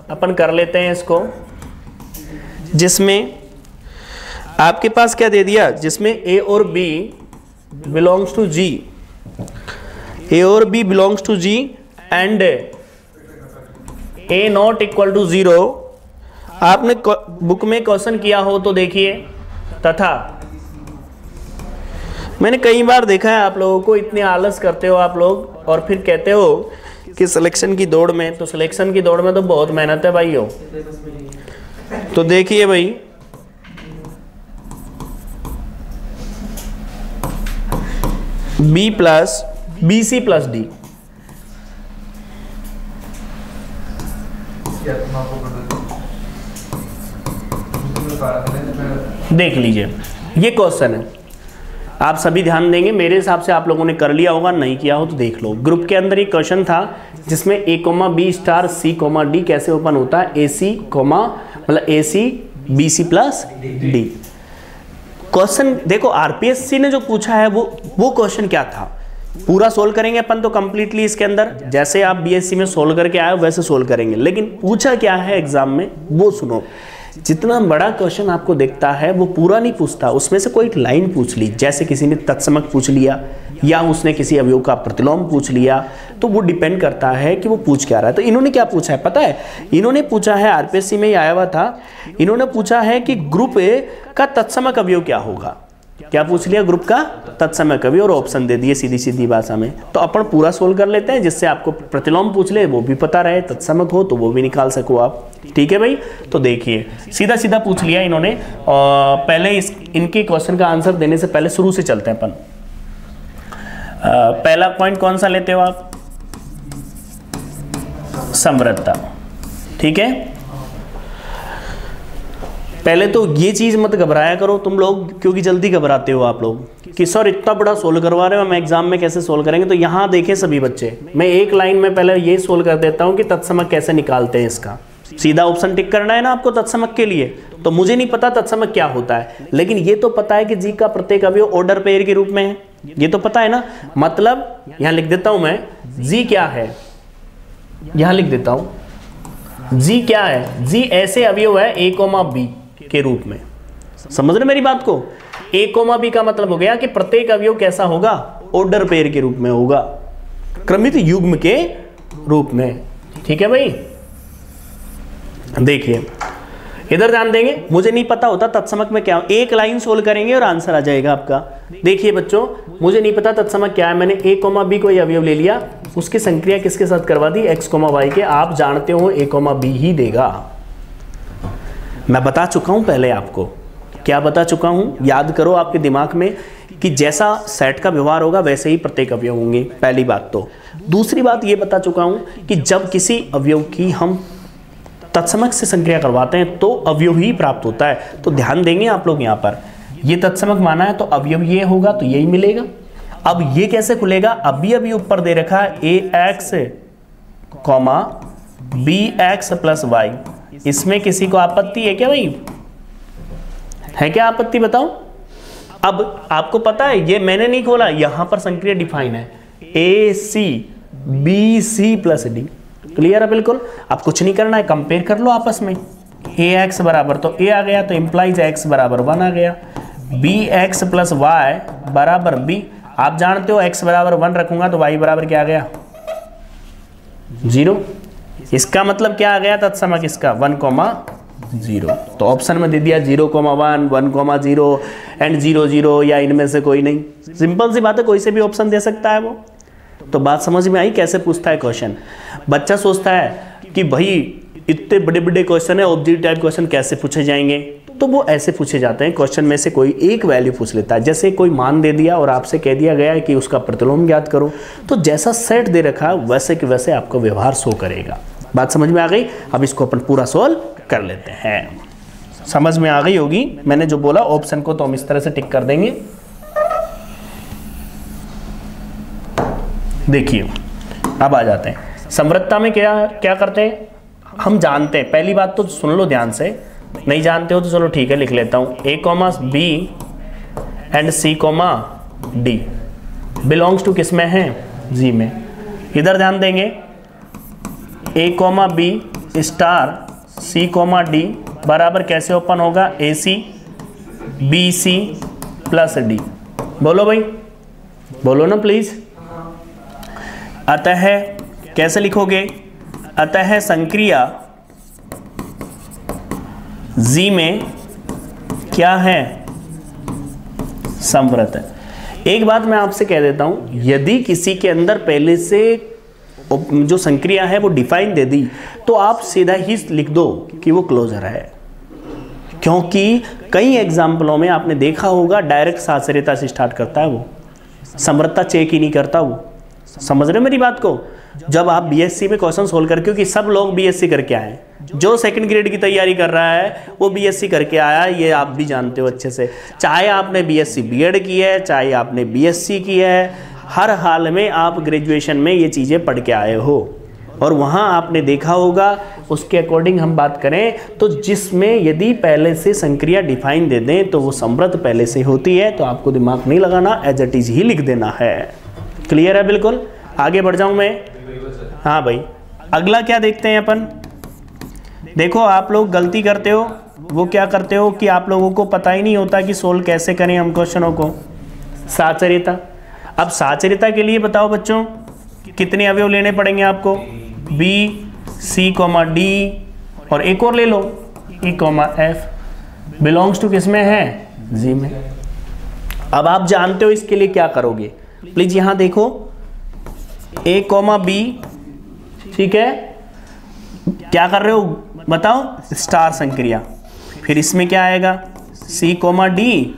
अपन कर लेते हैं इसको। जिसमें आपके पास क्या दे दिया? जिसमें ए और B belongs to G, A और B belongs to G and A not equal to 0। आपने बुक में क्वेश्चन किया हो तो देखिए। तथा मैंने कई बार देखा है आप लोगों को, इतने आलस करते हो आप लोग और फिर कहते हो कि सिलेक्शन की दौड़ में, तो सिलेक्शन की दौड़ में तो बहुत मेहनत है भाई हो। तो देखिए भाई, बी प्लस बी सी प्लस डी, देख लीजिए ये क्वेश्चन है। आप सभी ध्यान देंगे, मेरे हिसाब से आप लोगों ने कर लिया होगा, नहीं किया हो तो देख लो। ग्रुप के अंदर एक क्वेश्चन था जिसमें a comma b star c comma d कैसे ओपन होता है, ए सी कोमा मतलब a c b C plus d. Question देखो आरपीएससी ने जो पूछा है वो क्वेश्चन क्या था, पूरा सोल्व करेंगे अपन तो कंप्लीटली इसके अंदर, जैसे आप बीएससी में सोल्व करके आए वैसे सोल्व करेंगे। लेकिन पूछा क्या है एग्जाम में वो सुनो। जितना बड़ा क्वेश्चन आपको दिखता है वो पूरा नहीं पूछता, उसमें से कोई लाइन पूछ ली, जैसे किसी ने तत्समक पूछ लिया या उसने किसी अवयव का प्रतिलोम पूछ लिया, तो वो डिपेंड करता है कि वो पूछ क्या रहा है। तो इन्होंने क्या पूछा है पता है, इन्होंने पूछा है, आरपीएससी में ही आया हुआ था, इन्होंने पूछा है कि ग्रुप ए का तत्समक अवयव क्या होगा। क्या पूछ लिया, ग्रुप का तत्समक अवयव, और ऑप्शन दे दिए सीधी सीधी भाषा में। तो अपन पूरा सोल्व कर लेते हैं, जिससे आपको प्रतिलोम पूछ ले वो भी पता रहे, तत्समक हो तो वो भी निकाल सको आप। ठीक है भाई, तो देखिए सीधा सीधा पूछ लिया इन्होंने। पहले इनके क्वेश्चन का आंसर देने से पहले शुरू से चलते हैं अपन। पहला पॉइंट कौन सा लेते हो आप, समृद्धता। ठीक है, पहले तो ये चीज मत घबराया करो तुम लोग, क्योंकि जल्दी घबराते हो आप लोग कि सर इतना बड़ा सोल्व करवा रहे हो, हम एग्जाम में कैसे सोल्व करेंगे। तो यहाँ देखें सभी बच्चे, मैं एक लाइन में पहले ये सोल्व कर देता हूँ कि तत्समक कैसे निकालते हैं इसका। सीधा ऑप्शन टिक करना है ना आपको तत्समक के लिए, तो मुझे नहीं पता तत्समक क्या होता है, लेकिन ये तो पता है कि जी का प्रत्येक अवयव ऑर्डर पेयर के रूप में है, ये तो पता है ना। मतलब यहाँ लिख देता हूं मैं, जी क्या है, यहां लिख देता हूं जी क्या है, जी ऐसे अवयव है a, b के रूप में। समझ रहे मेरी बात को, a, b का मतलब हो गया कि प्रत्येक अवयव कैसा होगा, ऑर्डर पेयर के रूप में होगा, क्रमित युग्म के रूप में। ठीक है भाई, देखिए इधर ध्यान देंगे, मुझे नहीं पता होता तत्समक में क्या हो, एक लाइन सोल्व करेंगे और आंसर आ जाएगा आपका। देखिए बच्चों, मुझे नहीं पता तत्समक क्या है, मैंने a, b को अवयव ले लिया, उसकी संक्रिया किसके साथ करवा दी, x, y के। आप जानते हो a, b ही देगा। मैं बता चुका हूं पहले आपको, क्या बता चुका हूं, याद करो आपके दिमाग में कि जैसा सेट का व्यवहार होगा वैसे ही प्रत्येक अवयव होंगे, पहली बात तो। दूसरी बात ये बता चुका हूं कि जब किसी अवयव की हम तत्समक से संक्रिया करवाते हैं तो अवयव ही प्राप्त होता है। तो ध्यान देंगे आप लोग, यहाँ पर ये तत्समक माना है तो अवयव ये होगा तो यही मिलेगा। अब ये कैसे खुलेगा, अभी ऊपर दे रखा है ax, bx प्लस y, इसमें किसी को आपत्ति है क्या भाई, है क्या आपत्ति बताओ। अब आपको पता है ये मैंने नहीं खोला, यहां पर संक्रिया डिफाइन है AC BC plus D, clear है बिल्कुल। अब कुछ नहीं करना है, कंपेयर कर लो आपस में, ax बराबर तो a आ गया, तो इंप्लाइज x बराबर 1 आ गया, bx प्लस y बराबर b। आप जानते हो x बराबर 1 रखूंगा तो y बराबर क्या आ गया, 0। इसका मतलब क्या आ गया तत्समक इसका 1, 0। तो ऑप्शन में दे दिया 0, 1, 1, 0 एंड 0, 0, या इनमें से कोई नहीं। सिंपल सी बात है, कोई से भी ऑप्शन दे सकता है वो। तो बात समझ में आई कैसे पूछता है क्वेश्चन। बच्चा सोचता है कि भाई इतने बड़े बड़े क्वेश्चन है, ऑब्जेक्टिव टाइप क्वेश्चन कैसे पूछे जाएंगे, तो वो ऐसे पूछे जाते हैं, क्वेश्चन में से कोई एक वैल्यू पूछ लेता है। जैसे कोई मान दे दिया और आपसे कह दिया गया है कि उसका प्रतिलोम ज्ञात करो, तो जैसा सेट दे रखा वैसे कि वैसे आपका व्यवहार शो करेगा। बात समझ में आ गई। अब इसको अपन पूरा सोल्व कर लेते हैं। समझ में आ गई होगी मैंने जो बोला, ऑप्शन को तो हम इस तरह से टिक कर देंगे। देखिए अब आ जाते हैं समृद्धता में। क्या क्या करते हैं हम जानते हैं, पहली बात तो सुन लो ध्यान से, नहीं जानते हो तो चलो ठीक है लिख लेता हूं। a, b and c, d belongs to किस में है, g में। इधर ध्यान देंगे a, b star c, d बराबर कैसे ओपन होगा, ac bc प्लस d। बोलो भाई, बोलो ना प्लीज। अतः कैसे लिखोगे, अतः संक्रिया G में क्या है, समवृत्त है। एक बात मैं आपसे कह देता हूं, यदि किसी के अंदर पहले से जो संक्रिया है वो डिफाइन दे दी तो आप सीधा ही लिख दो कि वो क्लोजर है, क्योंकि कई एग्जाम्पलों में आपने देखा होगा डायरेक्ट साचर्यता से स्टार्ट करता है वो, समृद्धता चेक ही नहीं करता वो। समझ रहे हो मेरी बात को। जब आप बीएससी में क्वेश्चन सोल्व कर, क्योंकि सब लोग बीएससी करके आए, जो सेकंड ग्रेड की तैयारी कर रहा है वो बीएससी करके आया, ये आप भी जानते हो अच्छे से। चाहे आपने बीएससी बीएड की है, चाहे आपने बीएससी की है, हर हाल में आप ग्रेजुएशन में ये चीज़ें पढ़ के आए हो और वहाँ आपने देखा होगा। उसके अकॉर्डिंग हम बात करें तो जिसमें यदि पहले से संक्रिया डिफाइन दे दें तो वो समृद्ध पहले से होती है, तो आपको दिमाग नहीं लगाना, एज इट इज ही लिख देना है। क्लियर है बिल्कुल। आगे बढ़ जाऊं मैं। हाँ भाई, अगला क्या देखते हैं अपन, देखो आप लोग गलती करते हो, वो क्या करते हो कि आप लोगों को पता ही नहीं होता कि सोल्व कैसे करें हम क्वेश्चनों को। साचरिता, अब साचरिता के लिए बताओ बच्चों कितने अवयव लेने पड़ेंगे आपको, बी सी कॉमा डी और एक और ले लो ई कॉमा एफ, बिलोंग्स टू किस में है, जी में। अब आप जानते हो इसके लिए क्या करोगे, प्लीज यहां देखो ए कॉमा बी, ठीक है, क्या कर रहे हो बताओ, स्टार संक्रिया। फिर इसमें क्या आएगा, सी कोमा डी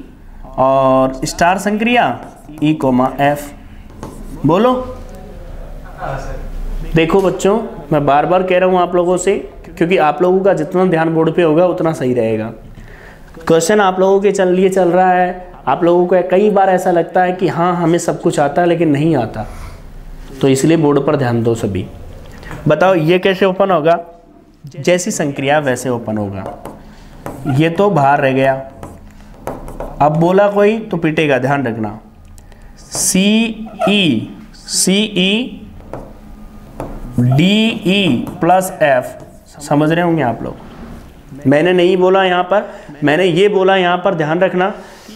और स्टार संक्रिया ई कोमा एफ। बोलो। देखो बच्चों मैं बार बार कह रहा हूं आप लोगों से, क्योंकि आप लोगों का जितना ध्यान बोर्ड पे होगा उतना सही रहेगा। क्वेश्चन आप लोगों के लिए चल रहा है, आप लोगों को कई बार ऐसा लगता है कि हाँ हमें सब कुछ आता है लेकिन नहीं आता, तो इसलिए बोर्ड पर ध्यान दो सभी। बताओ ये कैसे ओपन होगा, जैसी संक्रिया वैसे ओपन होगा। ये तो बाहर रह गया, अब बोला कोई तो पिटेगा, ध्यान रखना। C e d e plus f, समझ रहे होंगे आप लोग। मैंने नहीं बोला यहाँ पर, मैंने ये बोला यहाँ पर, ध्यान रखना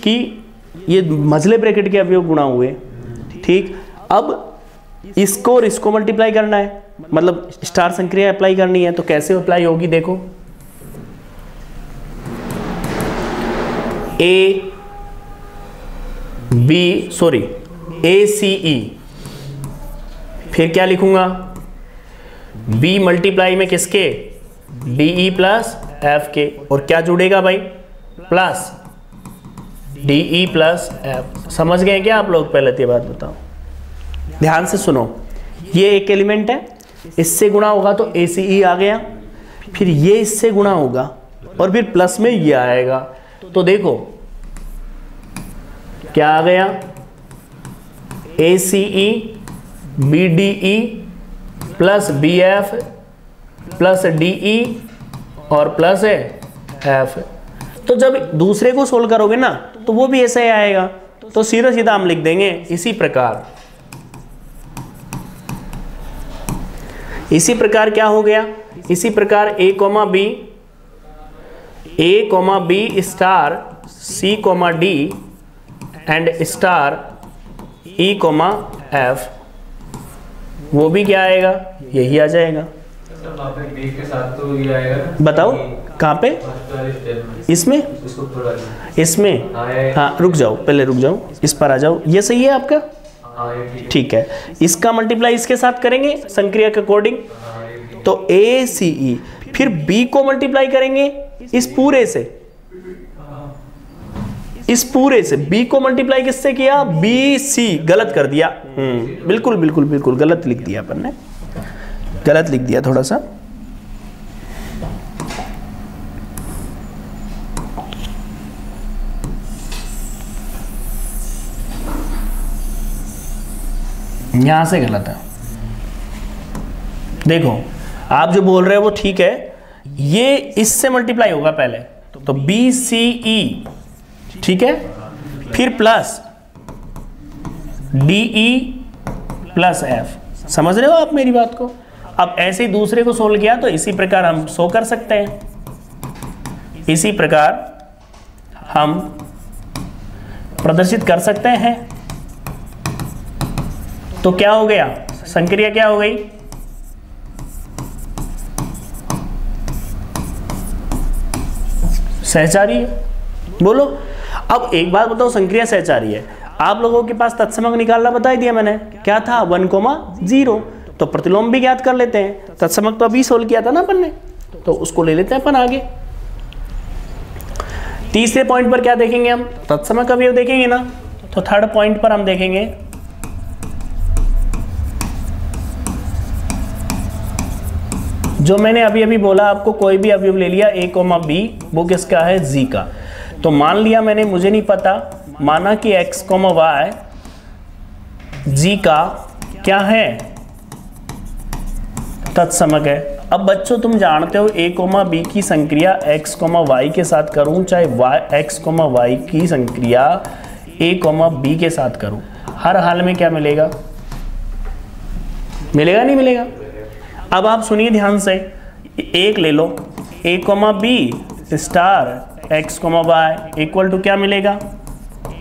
कि ये मझले ब्रैकेट के अवयव गुणा हुए, ठीक। अब इसको और इसको मल्टीप्लाई करना है, मतलब स्टार संक्रिया अप्लाई करनी है, तो कैसे अप्लाई होगी देखो। ए सी ई, फिर क्या लिखूंगा, बी मल्टीप्लाई में किसके, डी ई प्लस एफ के, और क्या जुड़ेगा भाई, plus d e plus f. समझ गए क्या आप लोग, पहले ये बात बताओ, ध्यान से सुनो। ये एक एलिमेंट है, इससे गुणा होगा तो ए सी ई आ गया, फिर ये इससे गुणा होगा और फिर प्लस में ये आएगा, तो देखो क्या आ गया, a c e b d e plus b f plus d e और प्लस एफ। तो जब दूसरे को सोल्व करोगे ना तो वो भी ऐसा ही आएगा, तो सीधा सीधा हम लिख देंगे इसी प्रकार क्या हो गया, इसी प्रकार a comma b star c comma d and star e comma f, वो भी क्या आएगा, यही आ जाएगा। बी के साथ तो ये आएगा, बताओ कहाँ पे, इसमें हाँ रुक जाओ, पहले रुक जाओ, इस पर आ जाओ, ये सही है आपका, ठीक है। इसका मल्टीप्लाई इसके साथ करेंगे संक्रिया के अकॉर्डिंग, तो ए सी ई, फिर बी को मल्टीप्लाई करेंगे इस पूरे से, बी को मल्टीप्लाई किससे किया, बी सी, गलत कर दिया, बिल्कुल गलत लिख दिया अपन ने, गलत लिख दिया थोड़ा सा। यहां से गलत है, देखो आप जो बोल रहे हो वो ठीक है, ये इससे मल्टीप्लाई होगा पहले, तो बी सी ई, ठीक है, फिर plus d e plus f, समझ रहे हो आप मेरी बात को। अब ऐसे ही दूसरे को सोल्व किया तो इसी प्रकार हम शो कर सकते हैं, इसी प्रकार हम प्रदर्शित कर सकते हैं। तो क्या हो गया, संक्रिया क्या हो गई, सहचारी है। बोलो। अब एक बात बताओ, संक्रिया सहचारी है, आप लोगों के पास तत्समक निकालना बता दिया मैंने, क्या था 1,0, तो प्रतिलोम भी ज्ञात कर लेते हैं। तत्समक तो अभी सोल्व किया था ना अपन ने, तो उसको ले लेते हैं अपन आगे। तीसरे पॉइंट पर क्या देखेंगे हम, तत्समक अवयव देखेंगे ना, तो थर्ड पॉइंट पर हम देखेंगे जो मैंने अभी बोला आपको, कोई भी अवयव ले लिया a, b, वो किसका है, z का। तो मान लिया मैंने, मुझे नहीं पता, माना कि x, y g का क्या है, तत्समक है। अब बच्चों तुम जानते हो a, b की संक्रिया x, y के साथ करूं, चाहे x, y की संक्रिया a, b के साथ करूं, हर हाल में क्या मिलेगा, मिलेगा नहीं मिलेगा। अब आप सुनिए ध्यान से, एक ले लो, a comma b star x comma y equal to क्या मिलेगा,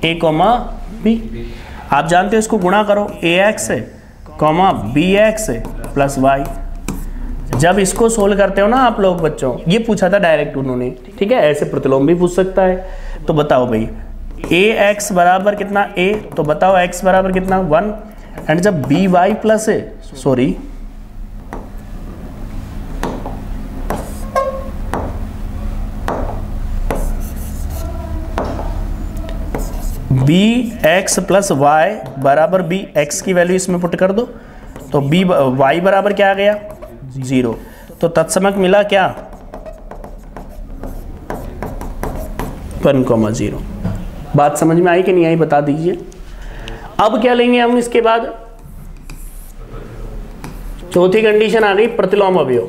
ए कॉमा बी। आप जानते हो इसको गुणा करो, a x comma b x plus y. जब इसको सोल्व करते हो ना आप लोग बच्चों, ये पूछा था डायरेक्ट उन्होंने, ठीक है, ऐसे प्रतिलोम भी पूछ सकता है। तो बताओ भाई ए एक्स बराबर कितना ए, तो बताओ एक्स बराबर कितना 1, एंड जब बी वाई प्लस है, sorry B x plus Y बराबर बी एक्स की वैल्यू इसमें पुट कर दो, तो बी वाई बराबर क्या आ गया 0। तो तत्समक मिला क्या 1,0। बात समझ में आई कि नहीं आई बता दीजिए। अब क्या लेंगे हम इसके बाद, चौथी कंडीशन आ गई प्रतिलोम अवयव।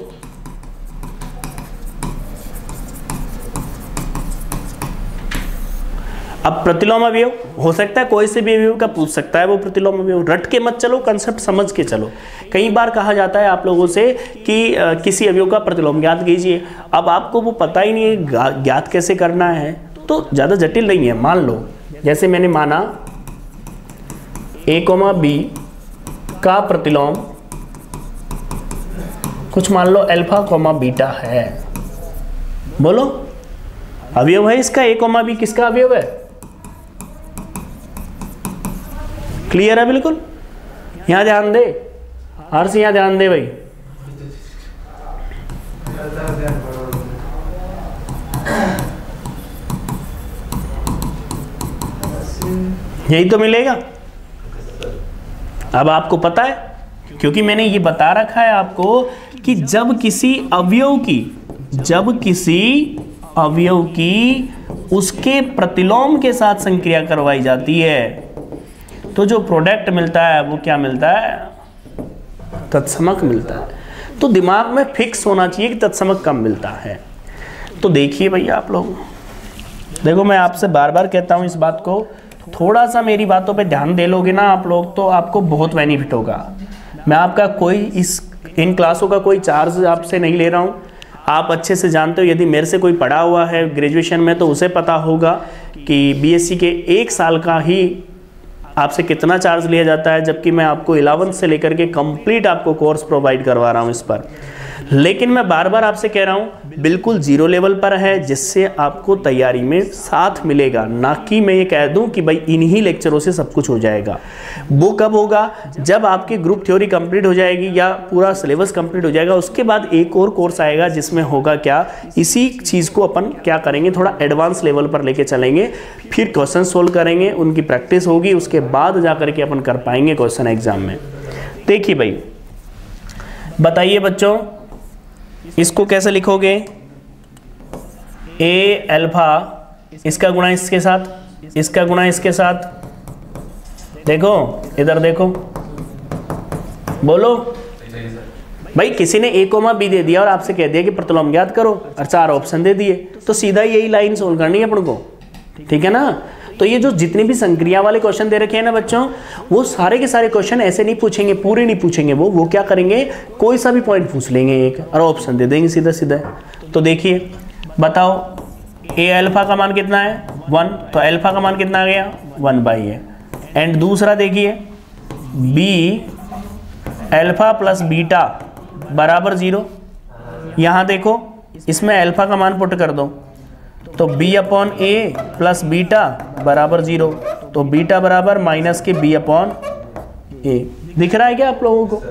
अब प्रतिलोम अवयव हो सकता है कोई से भी अवयव का पूछ सकता है वो प्रतिलोम अवयव, रट के मत चलो, कंसेप्ट समझ के चलो। कई बार कहा जाता है आप लोगों से कि किसी अवयव का प्रतिलोम ज्ञात कीजिए, अब आपको वो पता ही नहीं है ज्ञात कैसे करना है, तो ज़्यादा जटिल नहीं है। मान लो जैसे मैंने माना ए कॉमा बी का प्रतिलोम कुछ मान लो अल्फा कॉमा बीटा है, बोलो अवयव है इसका, ए कॉमा बी किसका अवयव है, क्लियर है बिल्कुल। यहां ध्यान दे, हर्ष यहां ध्यान दे भाई। यही तो मिलेगा। अब आपको पता है, क्योंकि मैंने ये बता रखा है आपको कि जब किसी अवयव की उसके प्रतिलोम के साथ संक्रिया करवाई जाती है तो जो प्रोडक्ट मिलता है वो क्या मिलता है, तत्समक मिलता है। तो दिमाग में फिक्स होना चाहिए कि तत्समक कम मिलता है। तो देखिए भैया आप लोग, देखो मैं आपसे बार बार कहता हूँ इस बात को, थोड़ा सा मेरी बातों पे ध्यान दे लोगे ना आप लोग तो आपको बहुत बेनिफिट होगा। मैं आपका कोई इन क्लासों का कोई चार्ज आपसे नहीं ले रहा हूँ। आप अच्छे से जानते हो, यदि मेरे से कोई पढ़ा हुआ है ग्रेजुएशन में तो उसे पता होगा कि बीएससी के 1 साल का ही आपसे कितना चार्ज लिया जाता है, जबकि मैं आपको 11th से लेकर के कंप्लीट आपको कोर्स प्रोवाइड करवा रहा हूँ इस पर। लेकिन मैं बार बार आपसे कह रहा हूँ बिल्कुल 0 लेवल पर है, जिससे आपको तैयारी में साथ मिलेगा, ना कि मैं ये कह दूं कि भाई इन्हीं लेक्चरों से सब कुछ हो जाएगा। वो कब होगा, जब आपकी ग्रुप थ्योरी कंप्लीट हो जाएगी या पूरा सिलेबस कंप्लीट हो जाएगा, उसके बाद एक और कोर्स आएगा जिसमें होगा क्या, इसी चीज़ को अपन क्या करेंगे, थोड़ा एडवांस लेवल पर लेके चलेंगे, फिर क्वेश्चन सोल्व करेंगे, उनकी प्रैक्टिस होगी, उसके बाद जा करके अपन कर पाएंगे क्वेश्चन एग्जाम में। देखिए भाई बताइए बच्चों, इसको कैसे लिखोगे, ए अल्फा इसका गुणा इसके साथ, इसका गुणा इसके साथ, देखो इधर देखो, बोलो भाई किसी ने ए कोमा बी दे दिया और आपसे कह दिया कि प्रतिलोम ज्ञात करो और 4 ऑप्शन दे दिए, तो सीधा यही लाइन सोल्व करनी है अपन को, ठीक है ना। तो ये जो जितने भी संक्रिया वाले क्वेश्चन दे रखे हैं ना बच्चों, वो सारे के सारे क्वेश्चन ऐसे नहीं पूछेंगे, पूरे नहीं पूछेंगे, वो क्या करेंगे, कोई सा भी पॉइंट पूछ लेंगे एक और ऑप्शन दे देंगे सीधा सीधा। तो देखिए बताओ ए अल्फा का मान कितना है 1, तो अल्फा का मान कितना आ गया 1/a। एंड दूसरा देखिए बी अल्फा प्लस बीटा बराबर 0। यहाँ देखो इसमें अल्फा का मान पुट कर दो, तो b/a प्लस बीटा बराबर 0, तो बीटा बराबर माइनस के b/a। दिख रहा है क्या आप लोगों को।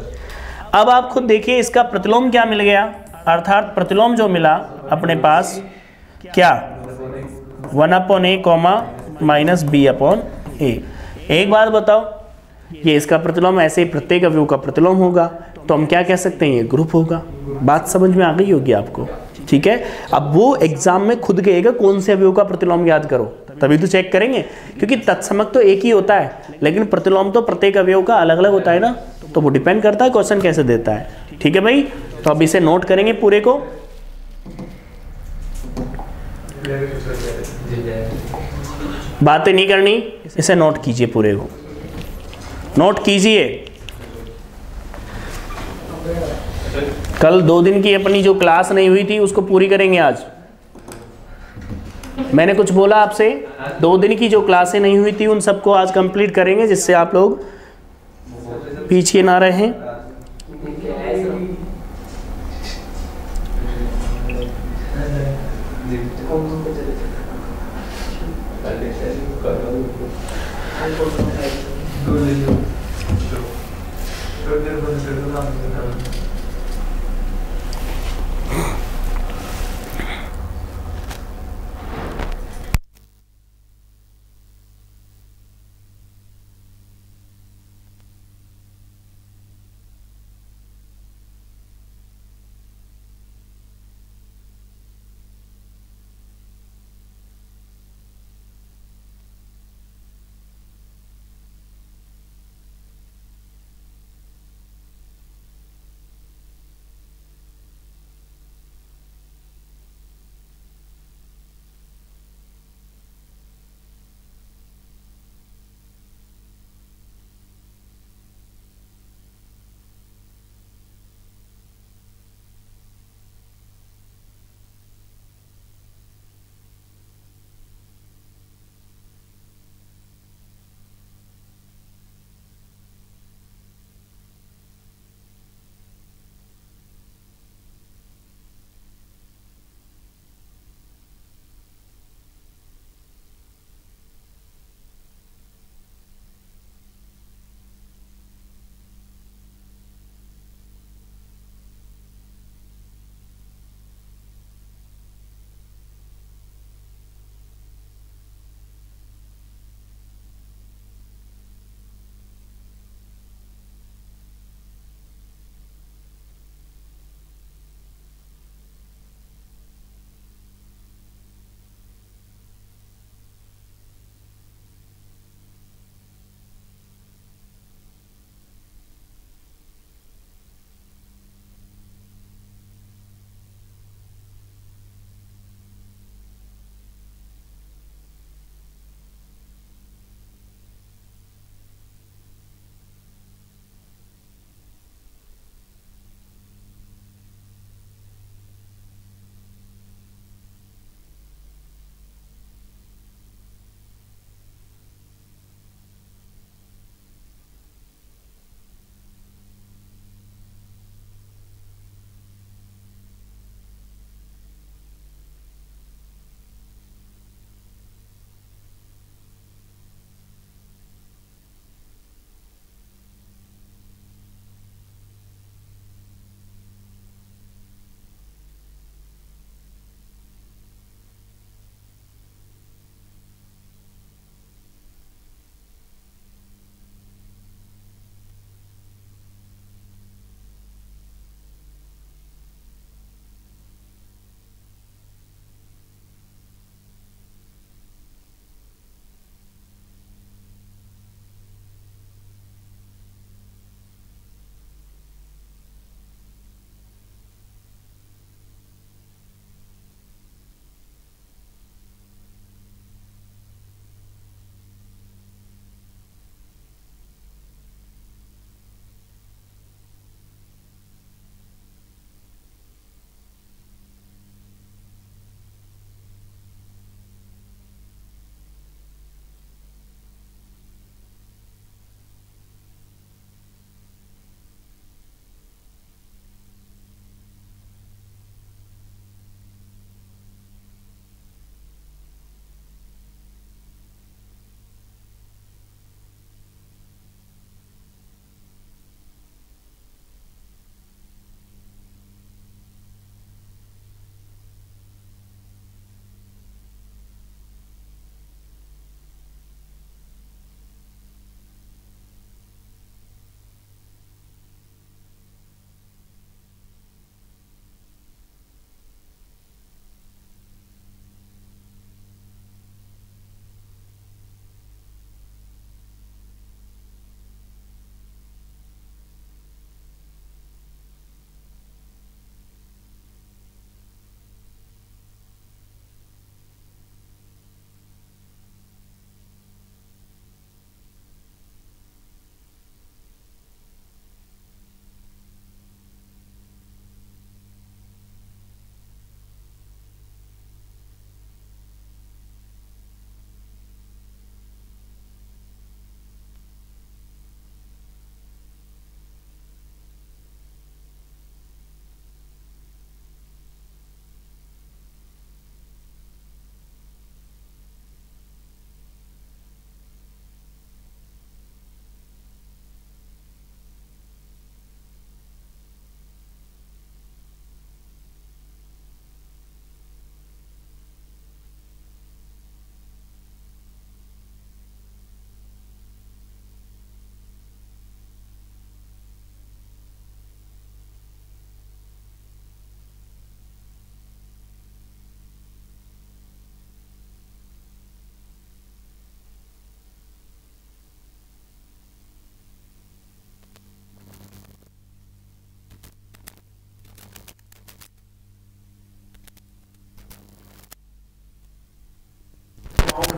अब आप खुद देखिए इसका प्रतिलोम क्या मिल गया, अर्थात प्रतिलोम जो मिला अपने पास क्या 1/a कॉमा माइनस b/a। एक बात बताओ, ये इसका प्रतिलोम ऐसे ही प्रत्येक अवयव का प्रतिलोम होगा, तो हम क्या कह सकते हैं, ये ग्रुप होगा। बात समझ में आ गई होगी आपको, ठीक है। अब वो एग्जाम में खुद कहेगा कौन से अवयव का प्रतिलोम याद करो, तभी तो चेक करेंगे, क्योंकि तत्समक तो एक ही होता है, लेकिन प्रतिलोम तो प्रत्येक अवयव का अलग अलग होता है ना, तो वो डिपेंड करता है क्वेश्चन कैसे देता है, ठीक है भाई। तो अब इसे नोट करेंगे पूरे को, बातें नहीं करनी, इसे नोट कीजिए, पूरे को नोट कीजिए। कल 2 दिन की अपनी जो क्लास नहीं हुई थी उसको पूरी करेंगे आज। मैंने कुछ बोला आपसे? 2 दिन की जो क्लासें नहीं हुई थी उन सबको आज कंप्लीट करेंगे, जिससे आप लोग पीछे ना रहें।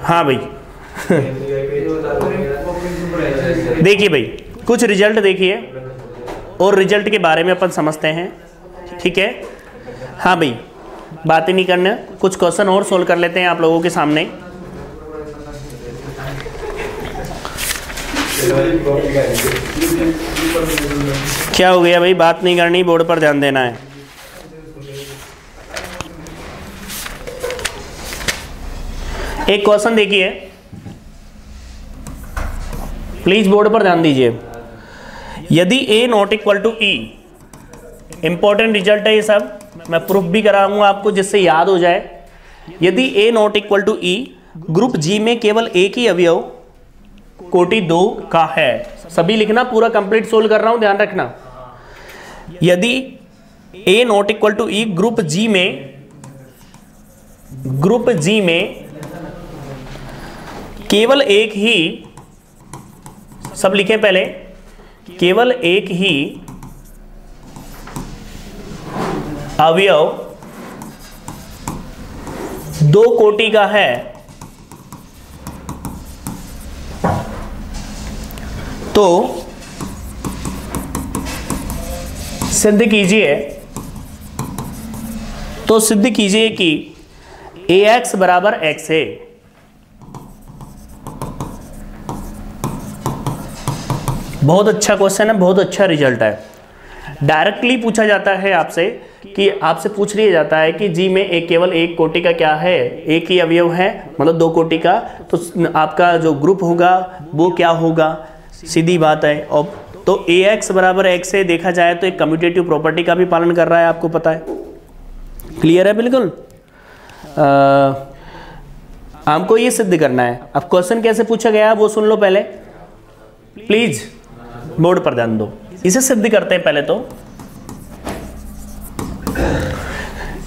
हाँ भाई देखिए भाई कुछ रिजल्ट देखिए और रिजल्ट के बारे में अपन समझते हैं, ठीक है। हाँ भाई बात ही नहीं करना, कुछ क्वेश्चन और सोल्व कर लेते हैं आप लोगों के सामने। क्या हो गया भाई, बात नहीं करनी, बोर्ड पर ध्यान देना है। एक क्वेश्चन देखिए प्लीज, बोर्ड पर ध्यान दीजिए। यदि a not equal to e, important result है ये सब, मैं प्रूफ भी कराऊंगा आपको जिससे याद हो जाए। यदि a not equal to e, group G में केवल एक ही अवयव कोटि 2 का है। सभी लिखना, पूरा कंप्लीट सोल्व कर रहा हूं, ध्यान रखना। यदि a not equal to e, group G में केवल एक ही, सब लिखें पहले, केवल एक ही अवयव 2 कोटि का है, तो सिद्ध कीजिए कि ax बराबर x है। बहुत अच्छा क्वेश्चन है, बहुत अच्छा रिजल्ट है। डायरेक्टली पूछा जाता है आपसे, कि आपसे पूछ लिया जाता है कि जी में एक केवल एक कोटि का क्या है, एक ही अवयव है, मतलब 2 कोटि का, तो आपका जो ग्रुप होगा वो क्या होगा, सीधी बात है। और तो ax बराबर x से देखा जाए तो एक कम्यूटेटिव प्रॉपर्टी का भी पालन कर रहा है, आपको पता है। क्लियर है बिल्कुल। हमको ये सिद्ध करना है। अब क्वेश्चन कैसे पूछा गया है वो सुन लो पहले प्लीज, बोर्ड पर ध्यान दो। इसे सिद्ध करते हैं पहले तो।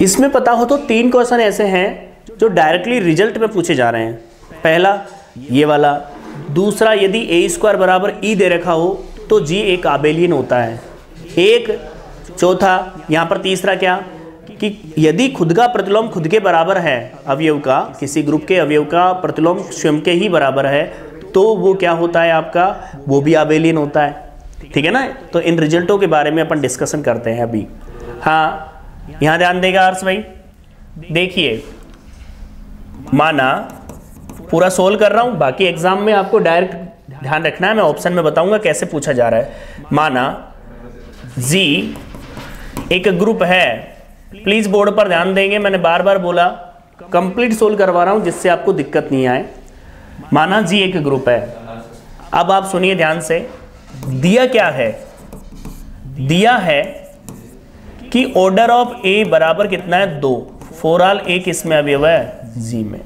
इसमें पता हो तो 3 क्वेश्चन ऐसे हैं जो डायरेक्टली रिजल्ट में पूछे जा रहे हैं। पहला ये वाला, दूसरा यदि a² बराबर e दे रखा हो तो g एक आबेलियन होता है, एक चौथा यहाँ पर तीसरा क्या कि यदि खुद का प्रतिलोम खुद के बराबर है, अवयव का, किसी ग्रुप के अवयव का प्रतिलोम स्वयं के ही बराबर है, तो वो क्या होता है आपका, वो भी आबेलियन होता है, ठीक है ना। तो इन रिजल्टों के बारे में अपन डिस्कशन करते हैं अभी। हाँ यहाँ ध्यान देगा हर्ष भाई, देखिए माना पूरा सोल्व कर रहा हूँ, बाकी एग्जाम में आपको डायरेक्ट ध्यान रखना है, मैं ऑप्शन में बताऊंगा कैसे पूछा जा रहा है। माना G एक ग्रुप है, प्लीज बोर्ड पर ध्यान देंगे, मैंने बार बार बोला कंप्लीट सोल्व करवा रहा हूँ जिससे आपको दिक्कत नहीं आए। माना G एक ग्रुप है, अब आप सुनिए ध्यान से, दिया क्या है, दिया है कि ऑर्डर ऑफ A बराबर कितना है 2, फॉर ऑल A किसमें अवयव है, G में।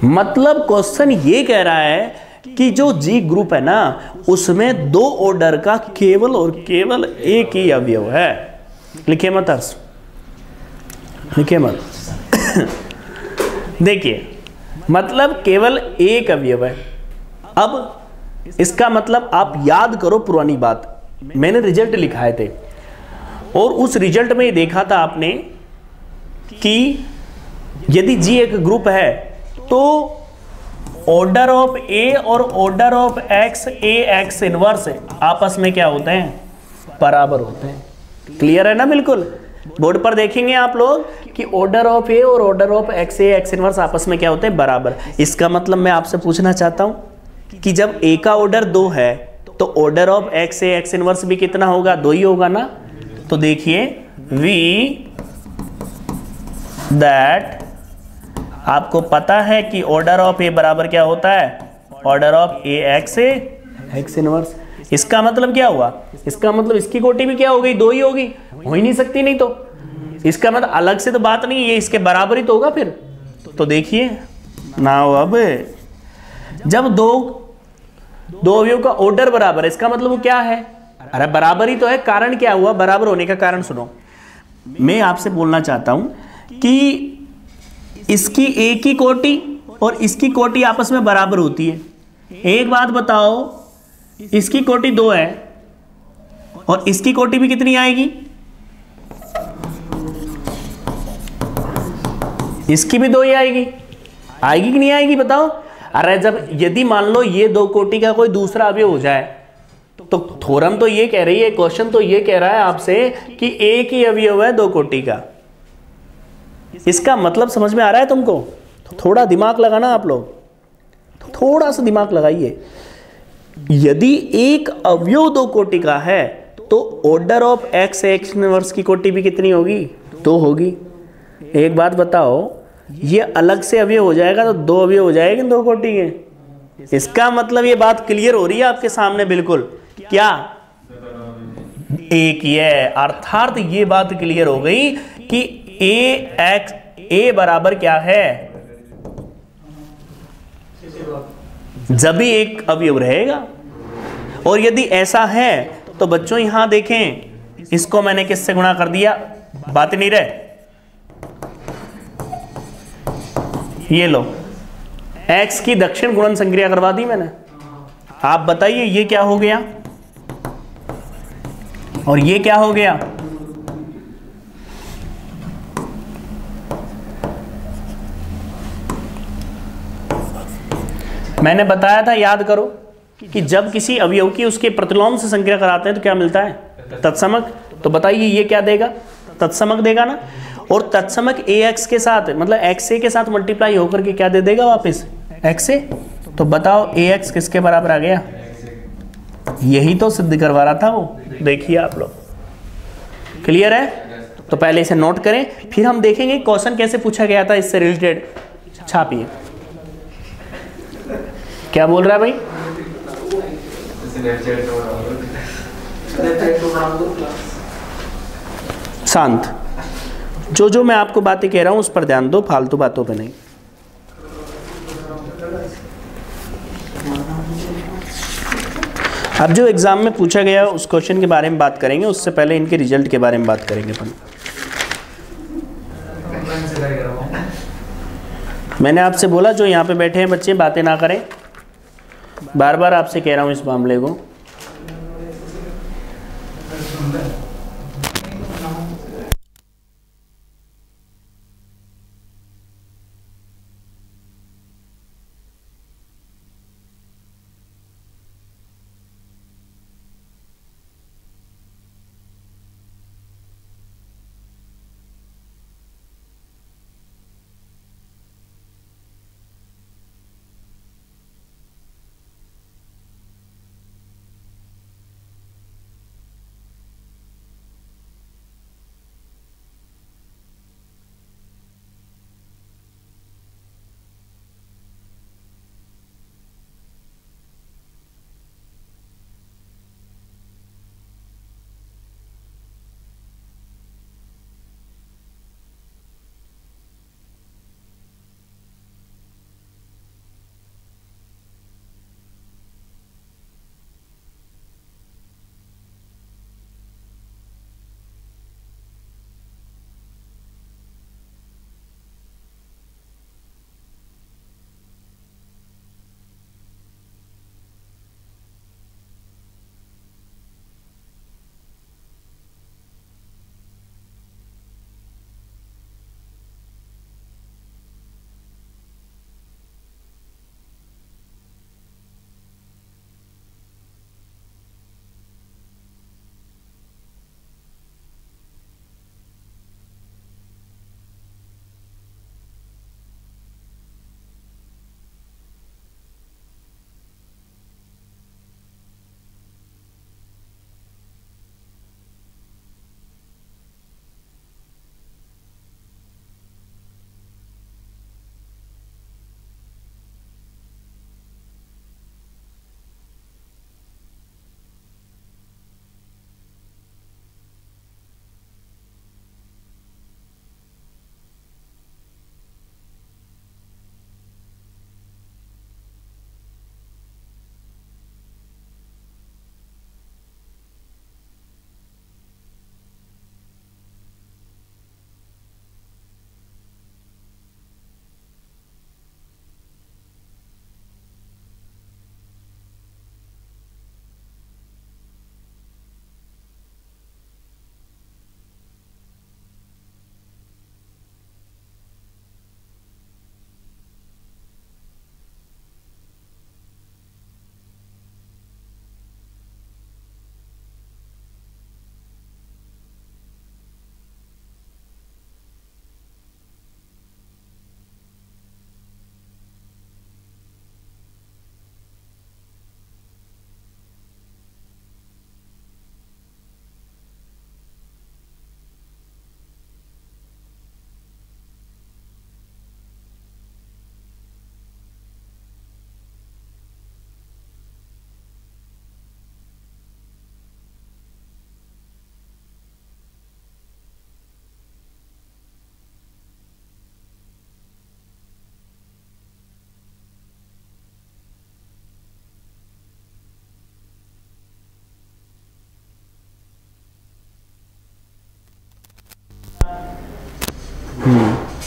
मतलब क्वेश्चन ये कह रहा है कि जो G ग्रुप है ना उसमें 2 ऑर्डर का केवल और केवल एक ही अवयव है। लिखे मत हर्ष, लिखे मत। देखिए मतलब केवल एक अवयव है। अब इसका मतलब आप याद करो पुरानी बात, मैंने रिजल्ट लिखाए थे और उस रिजल्ट में देखा था आपने कि यदि G एक ग्रुप है तो ऑर्डर ऑफ A और order of X, AX inverse आपस में क्या होते हैं, बराबर होते हैं। क्लियर है ना बिल्कुल। बोर्ड पर देखेंगे आप लोग कि ऑर्डर ऑफ A और order of X, AX inverse आपस में क्या होते हैं, बराबर। इसका मतलब मैं आपसे पूछना चाहता हूं कि जब A का ऑर्डर 2 है तो order of X, AX inverse भी कितना होगा, 2 ही होगा ना। तो देखिए V दैट आपको पता है कि ऑर्डर ऑफ A बराबर क्या होता है, order of AX X inverse. इसका मतलब क्या हुआ, इसका मतलब इसकी कोटि भी क्या हो गई, 2 ही होगी, हो ही नहीं सकती नहीं तो। इसका मतलब अलग से तो बात नहीं, ये इसके बराबर ही तो होगा फिर। तो देखिए ना, अब जब दो अवयव का ऑर्डर बराबर है इसका मतलब वो क्या है, अरे बराबर ही तो है। कारण क्या हुआ, बराबर होने का कारण सुनो। मैं आपसे बोलना चाहता हूं कि इसकी एक ही कोटि और इसकी कोटि आपस में बराबर होती है। एक बात बताओ, इसकी कोटि 2 है और इसकी कोटि भी कितनी आएगी, इसकी भी 2 ही आएगी। आएगी कि नहीं आएगी बताओ। अरे जब यदि मान लो ये दो कोटि का कोई दूसरा अवयव हो जाए, तो थ्योरम तो ये कह रही है, क्वेश्चन तो ये कह रहा है आपसे कि एक ही अवयव है दो कोटि का। इसका मतलब समझ में आ रहा है तुमको? थोड़ा दिमाग लगाना आप लोग, थोड़ा सा दिमाग लगाइए। यदि एक अवयव दो कोटि का है तो ऑर्डर ऑफ एक्स इनवर्स की कोटि भी कितनी होगी? दो होगी। एक बात बताओ, ये अलग से अवयव हो जाएगा तो दो अवयव हो जाएंगे दो कोटि के। इसका मतलब ये बात क्लियर हो रही है आपके सामने बिल्कुल, क्या एक ही है। अर्थात ये बात क्लियर हो गई कि ए बराबर क्या है, जब भी एक अवयव रहेगा। और यदि ऐसा है तो बच्चों यहां देखें, इसको मैंने किससे गुणा कर दिया, बात नहीं रहे। ये लो, x की दक्षिण गुणन संक्रिया करवा दी मैंने। आप बताइए ये क्या हो गया और ये क्या हो गया? मैंने बताया था, याद करो, कि जब किसी अवयव की उसके प्रतिलोम से संक्रिया कराते हैं तो क्या मिलता है? तत्समक। तो बताइए ये क्या देगा? तत्समक देगा ना। और तत्समक ax के साथ, मतलब xa के साथ मल्टीप्लाई होकर के क्या दे देगा वापस? xa। तो बताओ ax किसके बराबर आ गया? यही तो सिद्ध करवा रहा था वो। देखिए आप लोग, क्लियर है? तो पहले इसे नोट करें, फिर हम देखेंगे क्वेश्चन कैसे पूछा गया था इससे रिलेटेड। छापिए, क्या बोल रहा है भाई? शांत। जो मैं आपको बातें कह रहा हूं उस पर ध्यान दो, फालतू बातों पे नहीं। अब जो एग्जाम में पूछा गया उस क्वेश्चन के बारे में बात करेंगे, उससे पहले इनके रिजल्ट के बारे में बात करेंगे अपन। मैंने आपसे बोला जो यहाँ पे बैठे हैं बच्चे बातें ना करें, बार बार आपसे कह रहा हूँ इस मामले को।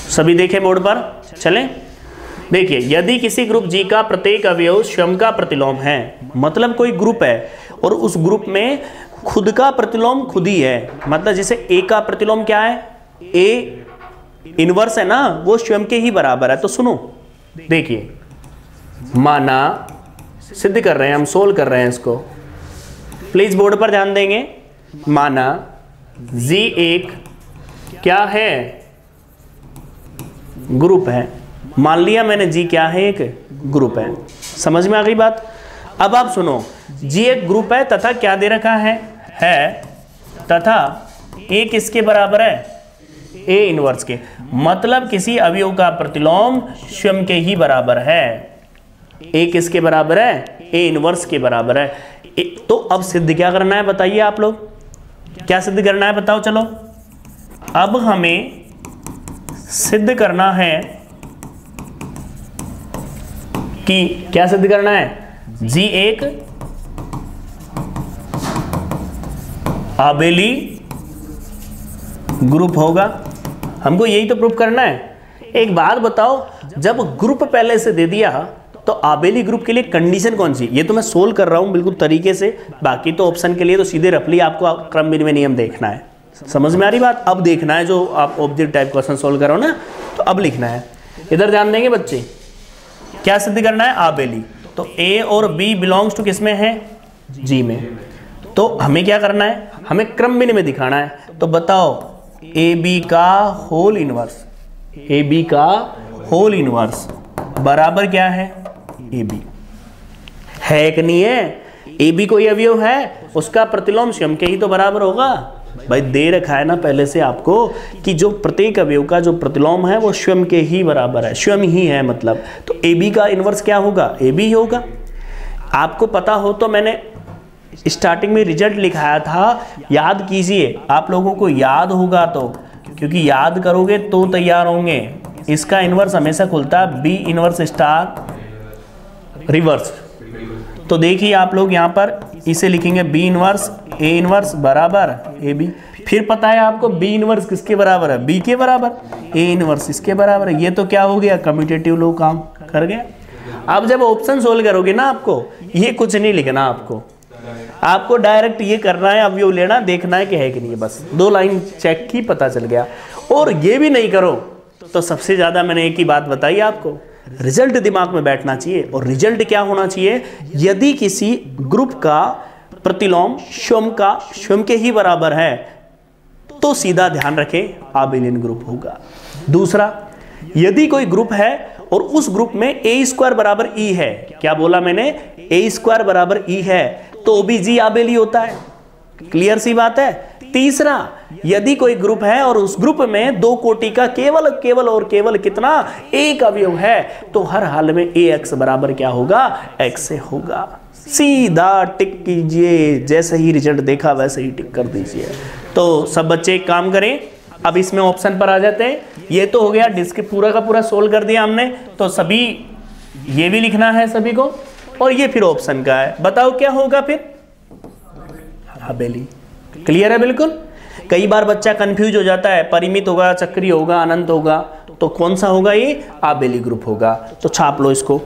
सभी देखें बोर्ड पर, चलें। देखिए, यदि किसी ग्रुप जी का प्रत्येक अवयव स्वयं का प्रतिलोम है, मतलब कोई ग्रुप है और उस ग्रुप में खुद का प्रतिलोम खुद ही है, मतलब जैसे ए का प्रतिलोम क्या है, ए इनवर्स है ना, वो स्वयं के ही बराबर है। तो सुनो, देखिए, माना सिद्ध कर रहे हैं हम, सोल्व कर रहे हैं इसको, प्लीज बोर्ड पर ध्यान देंगे। माना जी एक क्या है, ग्रुप है। मान लिया मैंने जी क्या है, एक ग्रुप है। समझ में आ गई बात। अब आप सुनो, जी एक ग्रुप है तथा क्या दे रखा है तथा ए किसके बराबर है, ए इनवर्स के, मतलब किसी अवयव का प्रतिलोम स्वयं के ही बराबर है। ए किसके बराबर है, ए इनवर्स के बराबर है। तो अब सिद्ध क्या करना है बताइए आप लोग, क्या सिद्ध करना है बताओ। चलो, अब हमें सिद्ध करना है कि क्या सिद्ध करना है, जी एक आबेली ग्रुप होगा। हमको यही तो प्रूफ करना है। एक बात बताओ, जब ग्रुप पहले से दे दिया तो आबेली ग्रुप के लिए कंडीशन कौन सी, ये तो मैं सोल्व कर रहा हूं बिल्कुल तरीके से, बाकी तो ऑप्शन के लिए तो सीधे रफली आपको क्रम विनिमय नियम देखना है। समझ में आ रही बात। अब देखना है जो आप ऑब्जेक्ट टाइप क्वेश्चन सोल्व करो ना, तो अब लिखना है। इधर ध्यान देंगे बच्चे, क्या सिद्ध करना है, आबेली। तो ए और बी बिलोंग्स टू किसमें है, जी में। तो हमें क्या करना है, हमें क्रम विनिमय दिखाना है। तो बताओ, ए बी का होल इनवर्स, ए बी का होल इनवर्स बराबर क्या है, ए बी है कि नहीं है। ए बी कोई अवयव है, उसका प्रतिलोम स्वयं के ही तो बराबर होगा। भाई दे रखा है ना पहले से आपको कि जो प्रत्येक अवयव का जो प्रतिलोम है वो स्वयं के ही बराबर है, स्वयं ही है मतलब। तो ए बी का इनवर्स क्या होगा, ए बी होगा। आपको पता हो तो मैंने स्टार्टिंग में रिजल्ट लिखाया था, याद कीजिए। आप लोगों को याद होगा तो, क्योंकि याद करोगे तो तैयार होंगे। इसका इनवर्स हमेशा खुलता है बी इनवर्स स्टार रिवर्स। तो देखिए आप लोग यहाँ पर इसे लिखेंगे बी इनवर्स ए इनवर्स बराबर ए बी। फिर पता है आपको बी इनवर्स किसके बराबर है, बी के बराबर, ए इनवर्स इसके बराबर है। ये तो क्या हो गया, कम्यूटेटिव लो काम कर गया। अब जब ऑप्शन सोल्व करोगे ना, आपको ये कुछ नहीं लिखना, आपको डायरेक्ट ये करना है, अवयव लेना, देखना है कि है कि नहीं, बस 2 लाइन चेक की, पता चल गया। और ये भी नहीं करो तो सबसे ज्यादा मैंने एक ही बात बताई आपको, रिजल्ट दिमाग में बैठना चाहिए। और रिजल्ट क्या होना चाहिए, यदि किसी ग्रुप का प्रतिलोम स्वयं के ही बराबर है तो सीधा ध्यान रखें आबेलियन ग्रुप होगा। दूसरा, यदि कोई ग्रुप है और उस ग्रुप में ए स्क्वायर बराबर ई है, क्या बोला मैंने, ए स्क्वायर बराबर ई है, तो भी जी आबेली होता है। क्लियर सी बात है। तीसरा, यदि कोई ग्रुप है और उस ग्रुप में 2 कोटि का केवल कितना, एक अवयव है, तो हर हाल में ए एक्स बराबर क्या होगा, एक्स से होगा। सीधा टिक कीजिए, जैसे ही रिजल्ट देखा वैसे ही टिक कर दीजिए। तो सब बच्चे एक काम करें, अब इसमें ऑप्शन पर आ जाते हैं। ये तो हो गया डिस्क पूरा का पूरा सोल्व कर दिया हमने, तो सभी ये भी लिखना है सभी को, और ये फिर ऑप्शन का है। बताओ क्या होगा फिर, आबेली। क्लियर है बिल्कुल। कई बार बच्चा कंफ्यूज हो जाता है, परिमित होगा, चक्री होगा, अनंत होगा, तो कौन सा होगा, ये आबेली ग्रुप होगा। तो छाप लो इसको,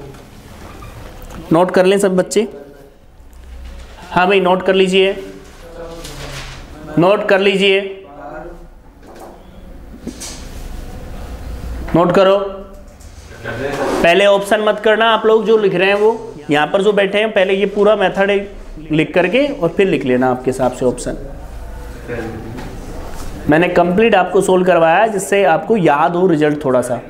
नोट कर लें सब बच्चे। हाँ भाई नोट कर लीजिए, नोट कर लीजिए, नोट करो। पहले ऑप्शन मत करना, आप लोग जो लिख रहे हैं वो यहाँ पर जो बैठे हैं, पहले ये पूरा मेथड लिख करके और फिर लिख लेना आपके हिसाब से ऑप्शन। मैंने कंप्लीट आपको सोल्व करवाया जिससे आपको याद हो रिजल्ट थोड़ा सा।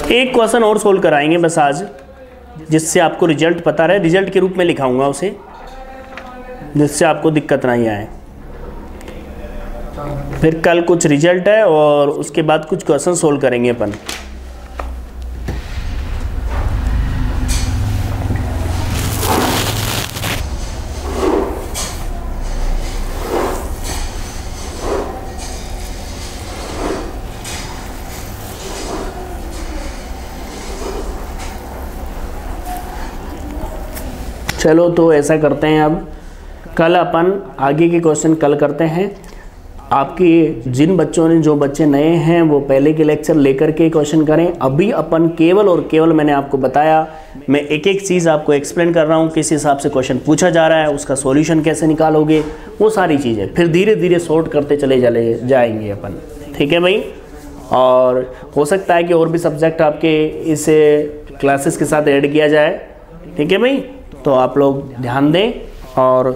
एक क्वेश्चन और सोल्व कराएंगे बस आज, जिससे आपको रिजल्ट पता रहे। रिजल्ट के रूप में लिखाऊंगा उसे, जिससे आपको दिक्कत नहीं आए। फिर कल कुछ रिजल्ट है और उसके बाद कुछ क्वेश्चन सोल्व करेंगे अपन। चलो तो ऐसा करते हैं, अब कल अपन आगे के क्वेश्चन कल करते हैं। आपकी जिन बच्चों ने, जो बच्चे नए हैं वो पहले के लेक्चर लेकर के क्वेश्चन करें। अभी अपन केवल और केवल मैंने आपको बताया, मैं एक एक चीज़ आपको एक्सप्लेन कर रहा हूँ, किस हिसाब से क्वेश्चन पूछा जा रहा है, उसका सॉल्यूशन कैसे निकालोगे, वो सारी चीज़ें फिर धीरे धीरे सॉर्ट करते चले जाएंगे अपन। ठीक है भाई। और हो सकता है कि और भी सब्जेक्ट आपके इस क्लासेस के साथ ऐड किया जाए। ठीक है भाई, तो आप लोग ध्यान दें। और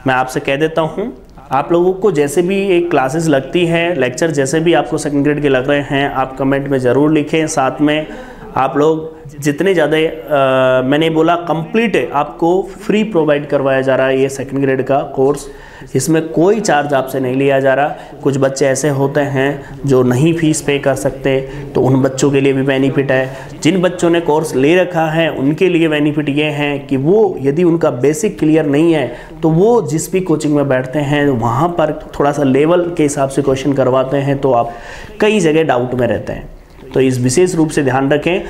मैं आपसे कह देता हूँ, आप लोगों को जैसे भी एक क्लासेस लगती हैं, लेक्चर जैसे भी आपको सेकंड ग्रेड के लग रहे हैं, आप कमेंट में ज़रूर लिखें। साथ में आप लोग जितने ज़्यादा मैंने बोला कंप्लीट है, आपको फ्री प्रोवाइड करवाया जा रहा है ये सेकंड ग्रेड का कोर्स। इसमें कोई चार्ज आपसे नहीं लिया जा रहा। कुछ बच्चे ऐसे होते हैं जो नहीं फीस पे कर सकते, तो उन बच्चों के लिए भी बेनिफिट है। जिन बच्चों ने कोर्स ले रखा है उनके लिए बेनिफिट ये है कि वो यदि उनका बेसिक क्लियर नहीं है तो वो जिस भी कोचिंग में बैठते हैं वहाँ पर थोड़ा सा लेवल के हिसाब से क्वेश्चन करवाते हैं, तो आप कई जगह डाउट में रहते हैं। तो इस विशेष रूप से ध्यान रखें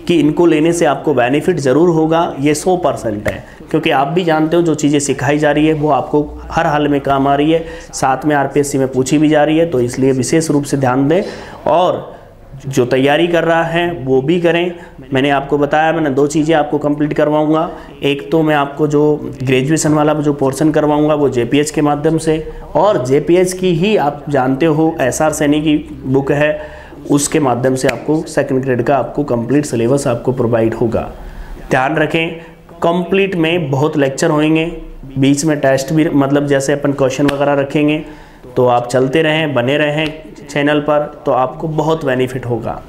कि इनको लेने से आपको बेनिफिट ज़रूर होगा, ये 100% है। क्योंकि आप भी जानते हो जो चीज़ें सिखाई जा रही है वो आपको हर हाल में काम आ रही है, साथ में आरपीएससी में पूछी भी जा रही है। तो इसलिए विशेष रूप से ध्यान दें और जो तैयारी कर रहा है वो भी करें। मैंने आपको बताया, मैंने 2 चीज़ें आपको कंप्लीट करवाऊंगा। एक तो मैं आपको जो ग्रेजुएशन वाला जो पोर्शन करवाऊंगा वो जेपीएच के माध्यम से, और जेपीएच की ही आप जानते हो एसआर सैनी की बुक है, उसके माध्यम से आपको सेकंड ग्रेड का आपको कंप्लीट सिलेबस आपको प्रोवाइड होगा। ध्यान रखें, कंप्लीट में बहुत लेक्चर होंगे, बीच में टेस्ट भी, मतलब जैसे अपन क्वेश्चन वगैरह रखेंगे, तो आप चलते रहें, बने रहें चैनल पर, तो आपको बहुत बेनिफिट होगा।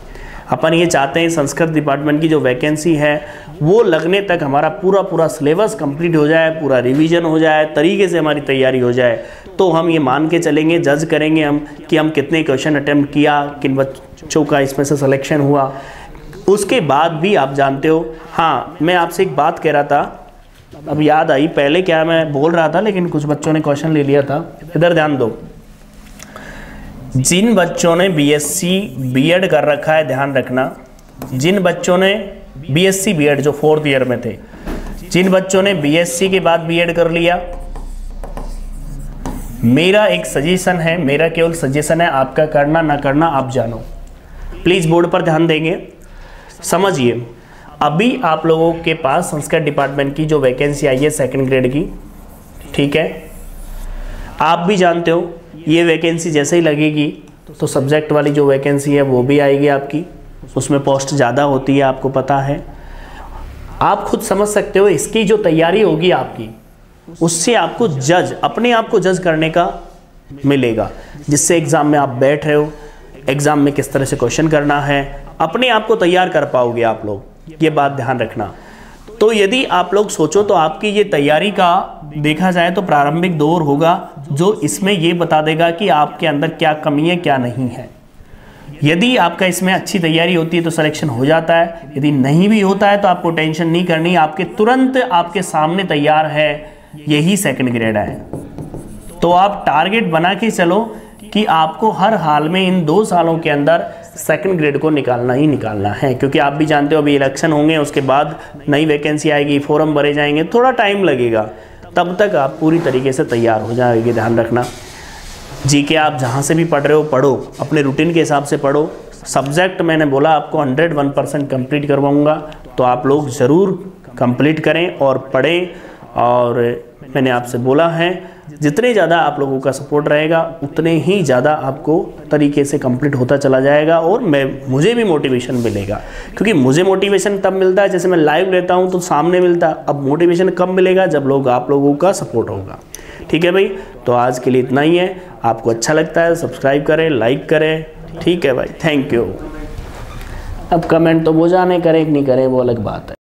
अपन ये चाहते हैं संस्कृत डिपार्टमेंट की जो वैकेंसी है वो लगने तक हमारा पूरा सिलेबस कंप्लीट हो जाए, पूरा रिवीजन हो जाए, तरीके से हमारी तैयारी हो जाए, तो हम ये मान के चलेंगे, जज करेंगे हम कि हम कितने क्वेश्चन अटेम्प्ट किया, किन बच्चों का इसमें से सिलेक्शन हुआ। उसके बाद भी आप जानते हो, हाँ मैं आपसे एक बात कह रहा था, अब याद आई, पहले क्या मैं बोल रहा था लेकिन कुछ बच्चों ने क्वेश्चन ले लिया था, इधर ध्यान दो। जिन बच्चों ने बीएससी बीएड कर रखा है, ध्यान रखना, जिन बच्चों ने बीएससी बीएड जो 4th ईयर में थे, जिन बच्चों ने बीएससी के बाद बीएड कर लिया, मेरा एक सजेशन है, मेरा केवल सजेशन है, आपका करना ना करना आप जानो। प्लीज़ बोर्ड पर ध्यान देंगे, समझिए। अभी आप लोगों के पास संस्कृत डिपार्टमेंट की जो वैकेंसी आई है सेकंड ग्रेड की, ठीक है, आप भी जानते हो ये वैकेंसी जैसे ही लगेगी तो सब्जेक्ट वाली जो वैकेंसी है वो भी आएगी आपकी, उसमें पोस्ट ज़्यादा होती है, आपको पता है। आप खुद समझ सकते हो, इसकी जो तैयारी होगी आपकी, उससे आपको अपने आप को जज करने का मिलेगा, जिससे एग्ज़ाम में आप बैठ रहे हो, एग्ज़ाम में किस तरह से क्वेश्चन करना है, अपने आप को तैयार कर पाओगे आप लोग, ये बात ध्यान रखना। तो यदि आप लोग सोचो तो आपकी ये तैयारी का देखा जाए तो प्रारंभिक दौर होगा जो इसमें ये बता देगा कि आपके अंदर क्या कमी है क्या नहीं है। यदि आपका इसमें अच्छी तैयारी होती है तो सिलेक्शन हो जाता है, यदि नहीं भी होता है तो आपको टेंशन नहीं करनी, आपके तुरंत आपके सामने तैयार है, यही सेकंड ग्रेड है। तो आप टारगेट बना के चलो कि आपको हर हाल में इन 2 सालों के अंदर सेकंड ग्रेड को निकालना ही निकालना है, क्योंकि आप भी जानते हो अभी इलेक्शन होंगे, उसके बाद नई वैकेंसी आएगी, फॉर्म भरे जाएंगे, थोड़ा टाइम लगेगा, तब तक आप पूरी तरीके से तैयार हो जाएंगे। ध्यान रखना, जीके आप जहाँ से भी पढ़ रहे हो पढ़ो, अपने रूटीन के हिसाब से पढ़ो। सब्जेक्ट मैंने बोला आपको 101% कंप्लीट करवाऊँगा, तो आप लोग ज़रूर कंप्लीट करें और पढ़ें। और मैंने आपसे बोला है जितने ज़्यादा आप लोगों का सपोर्ट रहेगा उतने ही ज़्यादा आपको तरीके से कंप्लीट होता चला जाएगा, और मुझे भी मोटिवेशन मिलेगा, क्योंकि मुझे मोटिवेशन तब मिलता है जैसे मैं लाइव लेता हूँ तो सामने मिलता है। अब मोटिवेशन कब मिलेगा? जब आप लोगों का सपोर्ट होगा। ठीक है भाई, तो आज के लिए इतना ही है। आपको अच्छा लगता है सब्सक्राइब करें, लाइक करें। ठीक है भाई, थैंक यू। अब कमेंट तो वो जाने करें कि नहीं करें वो अलग बात है।